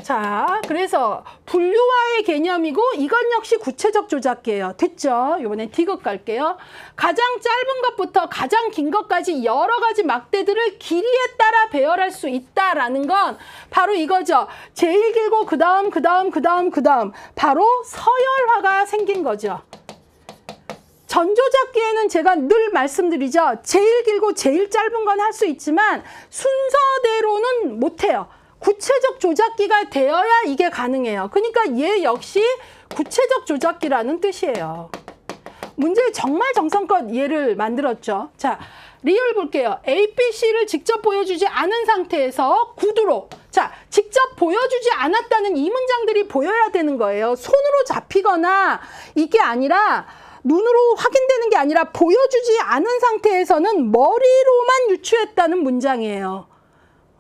자, 그래서 분류화의 개념이고 이건 역시 구체적 조작기예요. 됐죠? 이번엔 D급 갈게요. 가장 짧은 것부터 가장 긴 것까지 여러 가지 막대들을 길이에 따라 배열할 수 있다라는 건 바로 이거죠. 제일 길고 그 다음 바로 서열화가 생긴 거죠. 전조작기에는 제가 늘 말씀드리죠. 제일 길고 제일 짧은 건 할 수 있지만 순서대로는 못해요. 구체적 조작기가 되어야 이게 가능해요. 그러니까 얘 역시 구체적 조작기라는 뜻이에요. 문제에 정말 정성껏 얘를 만들었죠. 자, 리얼 볼게요. A, B, C를 직접 보여주지 않은 상태에서 구두로. 자, 직접 보여주지 않았다는 이 문장들이 보여야 되는 거예요. 손으로 잡히거나 이게 아니라 눈으로 확인되는 게 아니라 보여주지 않은 상태에서는 머리로만 유추했다는 문장이에요.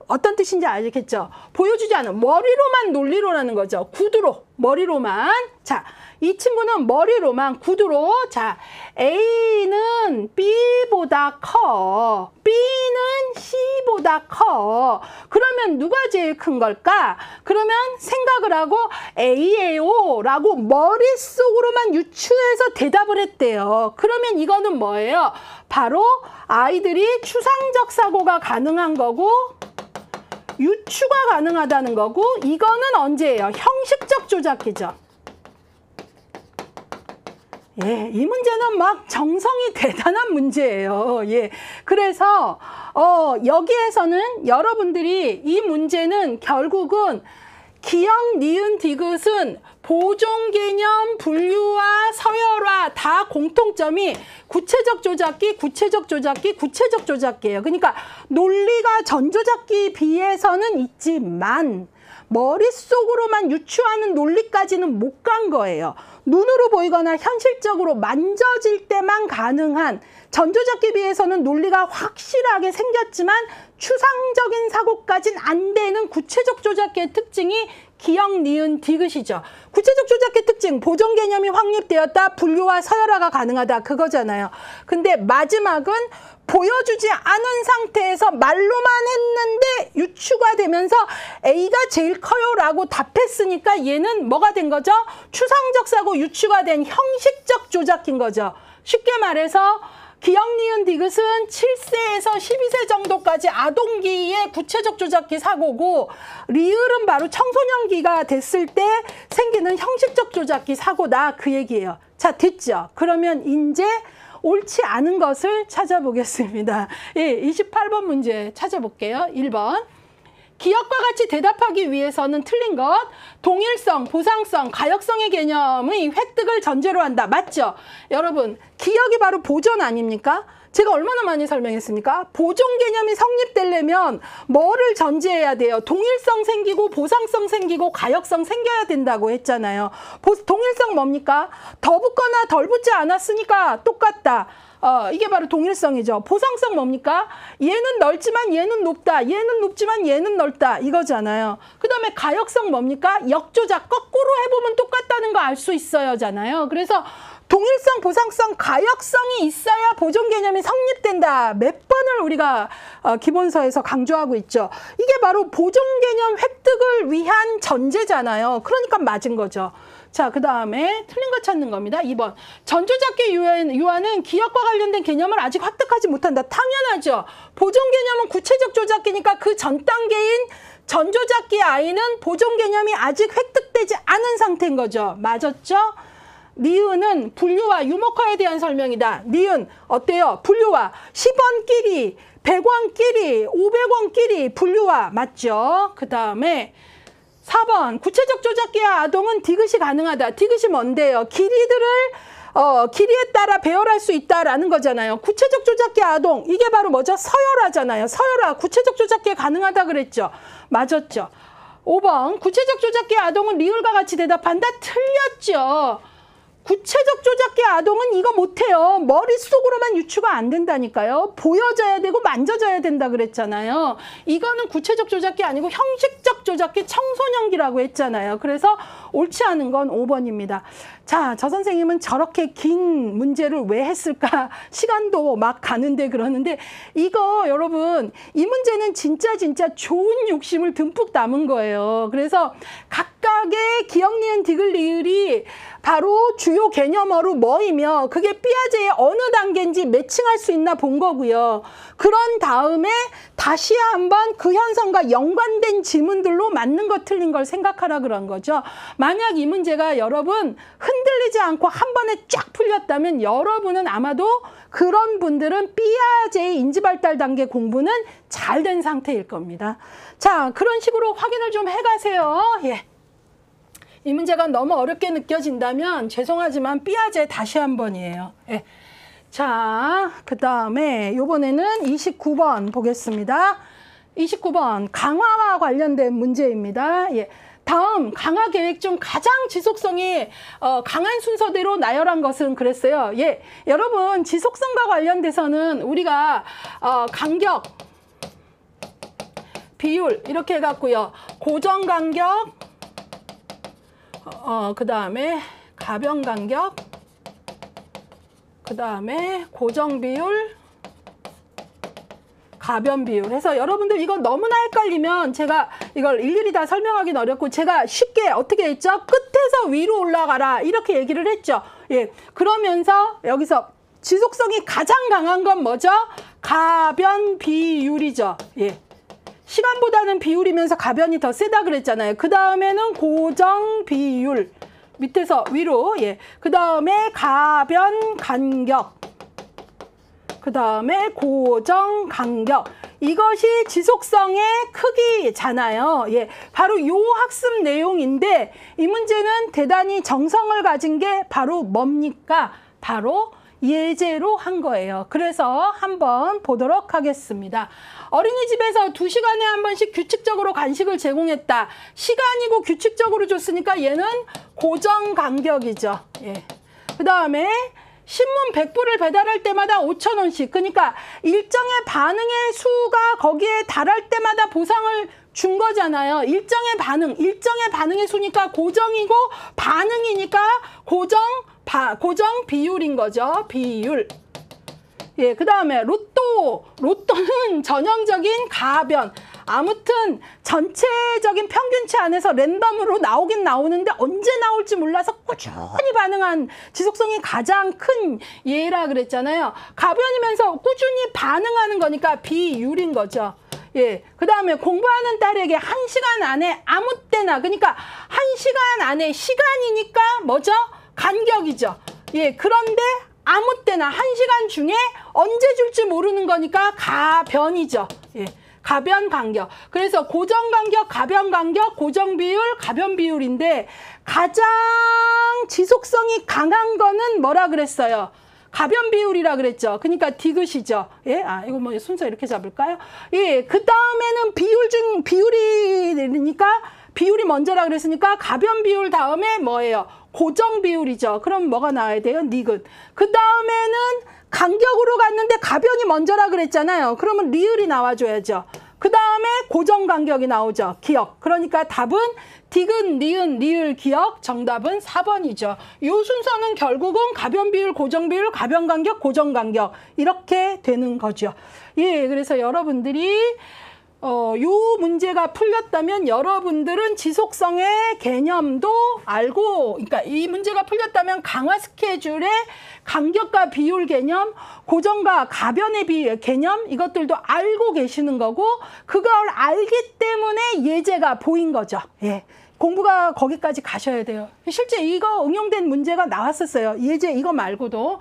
어떤 뜻인지 알겠죠? 보여주지 않은, 머리로만 논리로라는 거죠. 구두로, 머리로만. 자, 이 친구는 머리로만, 구두로. 자, A는 B보다 커. B는 C보다 커. 그러면 누가 제일 큰 걸까? 그러면 생각을 하고 A예요 라고 머릿속으로만 유추해서 대답을 했대요. 그러면 이거는 뭐예요? 바로 아이들이 추상적 사고가 가능한 거고 유추가 가능하다는 거고, 이거는 언제예요? 형식적 조작기죠. 예, 이 문제는 막 정성이 대단한 문제예요. 예, 그래서 여기에서는 여러분들이 이 문제는 결국은 기억, 니은, 디귿은 보존 개념, 분류화, 서열화 다 공통점이 구체적 조작기, 구체적 조작기, 구체적 조작기예요. 그러니까 논리가 전조작기에 비해서는 있지만 머릿속으로만 유추하는 논리까지는 못 간 거예요. 눈으로 보이거나 현실적으로 만져질 때만 가능한, 전조작기에 비해서는 논리가 확실하게 생겼지만 추상적인 사고까지는 안 되는 구체적 조작기의 특징이 기억, 니은, 디귿이죠. 구체적 조작기 특징, 보존 개념이 확립되었다, 분류와 서열화가 가능하다, 그거잖아요. 근데 마지막은 보여주지 않은 상태에서 말로만 했는데 유추가 되면서 A가 제일 커요 라고 답했으니까 얘는 뭐가 된 거죠? 추상적 사고 유추가 된 형식적 조작기인 거죠. 쉽게 말해서 기역, 니은, 디귿은 7세에서 12세 정도까지 아동기의 구체적 조작기 사고고, 리을은 바로 청소년기가 됐을 때 생기는 형식적 조작기 사고다, 그 얘기예요. 자, 됐죠? 그러면 이제 옳지 않은 것을 찾아보겠습니다. 예, 28번 문제 찾아볼게요. 1번. 기역과 같이 대답하기 위해서는 틀린 것, 동일성, 보상성, 가역성의 개념의 획득을 전제로 한다. 맞죠? 여러분, 기역이 바로 보존 아닙니까? 제가 얼마나 많이 설명했습니까? 보존 개념이 성립되려면 뭐를 전제해야 돼요? 동일성 생기고 보상성 생기고 가역성 생겨야 된다고 했잖아요. 동일성 뭡니까? 더 붙거나 덜 붙지 않았으니까 똑같다. 이게 바로 동일성이죠. 보상성 뭡니까? 얘는 넓지만 얘는 높다. 얘는 높지만 얘는 넓다. 이거잖아요. 그 다음에 가역성 뭡니까? 역조작, 거꾸로 해보면 똑같다는 거 알 수 있어요잖아요. 그래서 동일성, 보상성, 가역성이 있어야 보존 개념이 성립된다. 몇 번을 우리가 기본서에서 강조하고 있죠. 이게 바로 보존 개념 획득을 위한 전제잖아요. 그러니까 맞은 거죠. 자, 그 다음에 틀린 거 찾는 겁니다. 2번. 전조작기 유아는 기역과 관련된 개념을 아직 획득하지 못한다. 당연하죠. 보존 개념은 구체적 조작기니까 그 전 단계인 전조작기 아이는 보존 개념이 아직 획득되지 않은 상태인 거죠. 맞았죠? 니은은 분류와 유목화에 대한 설명이다. 니은 어때요? 분류화. 10원끼리, 100원끼리, 500원끼리 분류화. 맞죠? 그 다음에 4번. 구체적 조작기의 아동은 디귿이 가능하다. 디귿이 뭔데요? 길이에 따라 배열할 수 있다라는 거잖아요. 구체적 조작기 아동. 이게 바로 뭐죠? 서열화잖아요. 서열화. 구체적 조작기에 가능하다 그랬죠. 맞았죠? 5번. 구체적 조작기 아동은 리을과 같이 대답한다. 틀렸죠. 구체적 조작기 아동은 이거 못해요. 머릿속으로만 유추가 안 된다니까요. 보여져야 되고 만져져야 된다 그랬잖아요. 이거는 구체적 조작기 아니고 형식적 조작기 청소년기라고 했잖아요. 그래서 옳지 않은 건 5번입니다. 자, 저 선생님은 저렇게 긴 문제를 왜 했을까? 시간도 막 가는데 그러는데 이거 여러분 이 문제는 진짜 좋은 욕심을 듬뿍 담은 거예요. 그래서 각각의 기역, 니은, 디귿, 리을이 바로 주요 개념어로 뭐이며 그게 삐아제의 어느 단계인지 매칭할 수 있나 본 거고요. 그런 다음에 다시 한번 그 현상과 연관된 지문들로 맞는 것 틀린 걸 생각하라 그런 거죠. 만약 이 문제가 여러분 흔들리지 않고 한 번에 쫙 풀렸다면 여러분은 아마도 그런 분들은 삐아제의 인지발달 단계 공부는 잘 된 상태일 겁니다. 자, 그런 식으로 확인을 좀 해가세요. 예. 이 문제가 너무 어렵게 느껴진다면 죄송하지만 삐아제 다시 한 번이에요. 예. 자, 그 다음에 이번에는 29번 보겠습니다. 29번 강화와 관련된 문제입니다. 예. 다음 강화 계획 중 가장 지속성이 강한 순서대로 나열한 것은 그랬어요. 예, 여러분 지속성과 관련돼서는 우리가 간격, 비율 이렇게 해갖고요. 고정 간격, 그 다음에 가변 간격, 그 다음에 고정 비율, 가변 비율 해서 여러분들 이거 너무나 헷갈리면 제가 이걸 일일이 다 설명하기는 어렵고 제가 쉽게 어떻게 했죠? 끝에서 위로 올라가라 이렇게 얘기를 했죠. 예, 그러면서 여기서 지속성이 가장 강한 건 뭐죠? 가변 비율이죠. 예, 시간보다는 비율이면서 가변이 더 세다 그랬잖아요. 그 다음에는 고정 비율 밑에서 위로, 예, 그 다음에 가변 간격, 그 다음에 고정 간격. 이것이 지속성의 크기잖아요. 예, 바로 요 학습 내용인데 이 문제는 대단히 정성을 가진 게 바로 뭡니까? 바로 예제로 한 거예요. 그래서 한번 보도록 하겠습니다. 어린이집에서 2시간에 한 번씩 규칙적으로 간식을 제공했다. 시간이고 규칙적으로 줬으니까 얘는 고정 간격이죠. 예. 그 다음에 신문 100부를 배달할 때마다 5,000원씩. 그러니까 일정의 반응의 수가 거기에 달할 때마다 보상을 준 거잖아요. 일정의 반응의 수니까 고정이고 반응이니까 고정 비율인 거죠. 비율. 예, 그 다음에 로또는 전형적인 가변. 아무튼 전체적인 평균치 안에서 랜덤으로 나오긴 나오는데 언제 나올지 몰라서 꾸준히 반응한 지속성이 가장 큰 예라 그랬잖아요. 가변이면서 꾸준히 반응하는 거니까 비율인 거죠. 예, 그 다음에 공부하는 딸에게 1시간 안에 아무 때나, 그러니까 1시간 안에 시간이니까 뭐죠? 간격이죠. 예, 그런데 아무 때나 1시간 중에 언제 줄지 모르는 거니까 가변이죠. 예, 가변 간격. 그래서 고정 간격, 가변 간격, 고정 비율, 가변 비율인데 가장 지속성이 강한 거는 뭐라 그랬어요? 가변 비율이라 그랬죠. 그러니까 디귿이죠. 예, 이거 뭐 순서 이렇게 잡을까요? 예, 그 다음에는 비율이니까 비율이 먼저라 그랬으니까 가변 비율 다음에 뭐예요? 고정 비율이죠. 그럼 뭐가 나와야 돼요? 니귿. 그 다음에는 간격으로 갔는데 가변이 먼저라 그랬잖아요. 그러면 리을이 나와줘야죠. 그 다음에 고정 간격이 나오죠. 기역. 그러니까 답은 디귿, 니은, 리을, 기역. 정답은 4번이죠. 이 순서는 결국은 가변 비율, 고정 비율, 가변 간격, 고정 간격 이렇게 되는 거죠. 예, 그래서 여러분들이 요 문제가 풀렸다면 여러분들은 지속성의 개념도 알고, 그러니까 이 문제가 풀렸다면 강화 스케줄의 간격과 비율 개념, 고정과 가변의 개념 이것들도 알고 계시는 거고, 그걸 알기 때문에 예제가 보인 거죠. 예. 공부가 거기까지 가셔야 돼요. 실제 이거 응용된 문제가 나왔었어요. 예제 이거 말고도.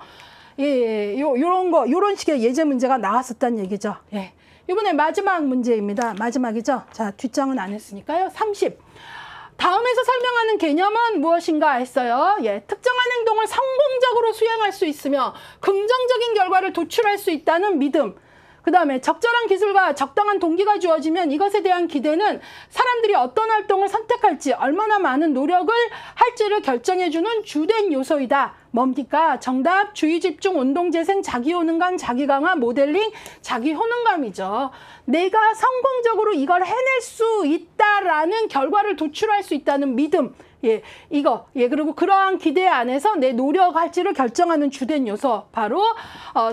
예, 요런 식의 예제 문제가 나왔었다는 얘기죠. 예. 이번에 마지막 문제입니다. 마지막이죠. 자, 뒷장은 안 했으니까요. 30. 다음에서 설명하는 개념은 무엇인가 했어요. 예, 특정한 행동을 성공적으로 수행할 수 있으며 긍정적인 결과를 도출할 수 있다는 믿음. 그 다음에 적절한 기술과 적당한 동기가 주어지면 이것에 대한 기대는 사람들이 어떤 활동을 선택할지 얼마나 많은 노력을 할지를 결정해주는 주된 요소이다. 뭡니까? 정답, 주의집중, 운동재생, 자기효능감, 자기강화, 모델링, 자기효능감이죠. 내가 성공적으로 이걸 해낼 수 있다라는 결과를 도출할 수 있다는 믿음. 예, 이거. 예, 그리고 그러한 기대 안에서 내 노력할지를 결정하는 주된 요소. 바로,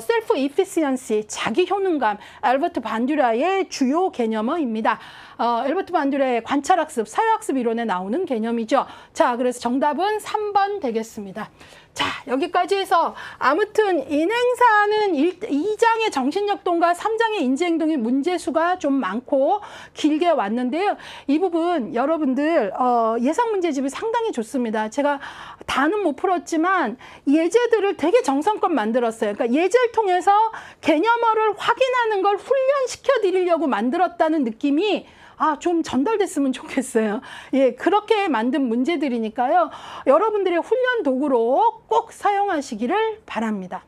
셀프 이피시언시, 자기 효능감, 알버트 반듀라의 주요 개념어입니다. 알버트 반듀라의 관찰학습, 사회학습 이론에 나오는 개념이죠. 자, 그래서 정답은 3번 되겠습니다. 자, 여기까지 해서 아무튼 인행사는 2장의 정신역동과 3장의 인지행동의 문제수가 좀 많고 길게 왔는데요. 이 부분 여러분들 예상문제집이 상당히 좋습니다. 제가 다는 못 풀었지만 예제들을 되게 정성껏 만들었어요. 그러니까 예제를 통해서 개념어를 확인하는 걸 훈련시켜 드리려고 만들었다는 느낌이 좀 전달됐으면 좋겠어요. 예, 그렇게 만든 문제들이니까요. 여러분들의 훈련 도구로 꼭 사용하시기를 바랍니다.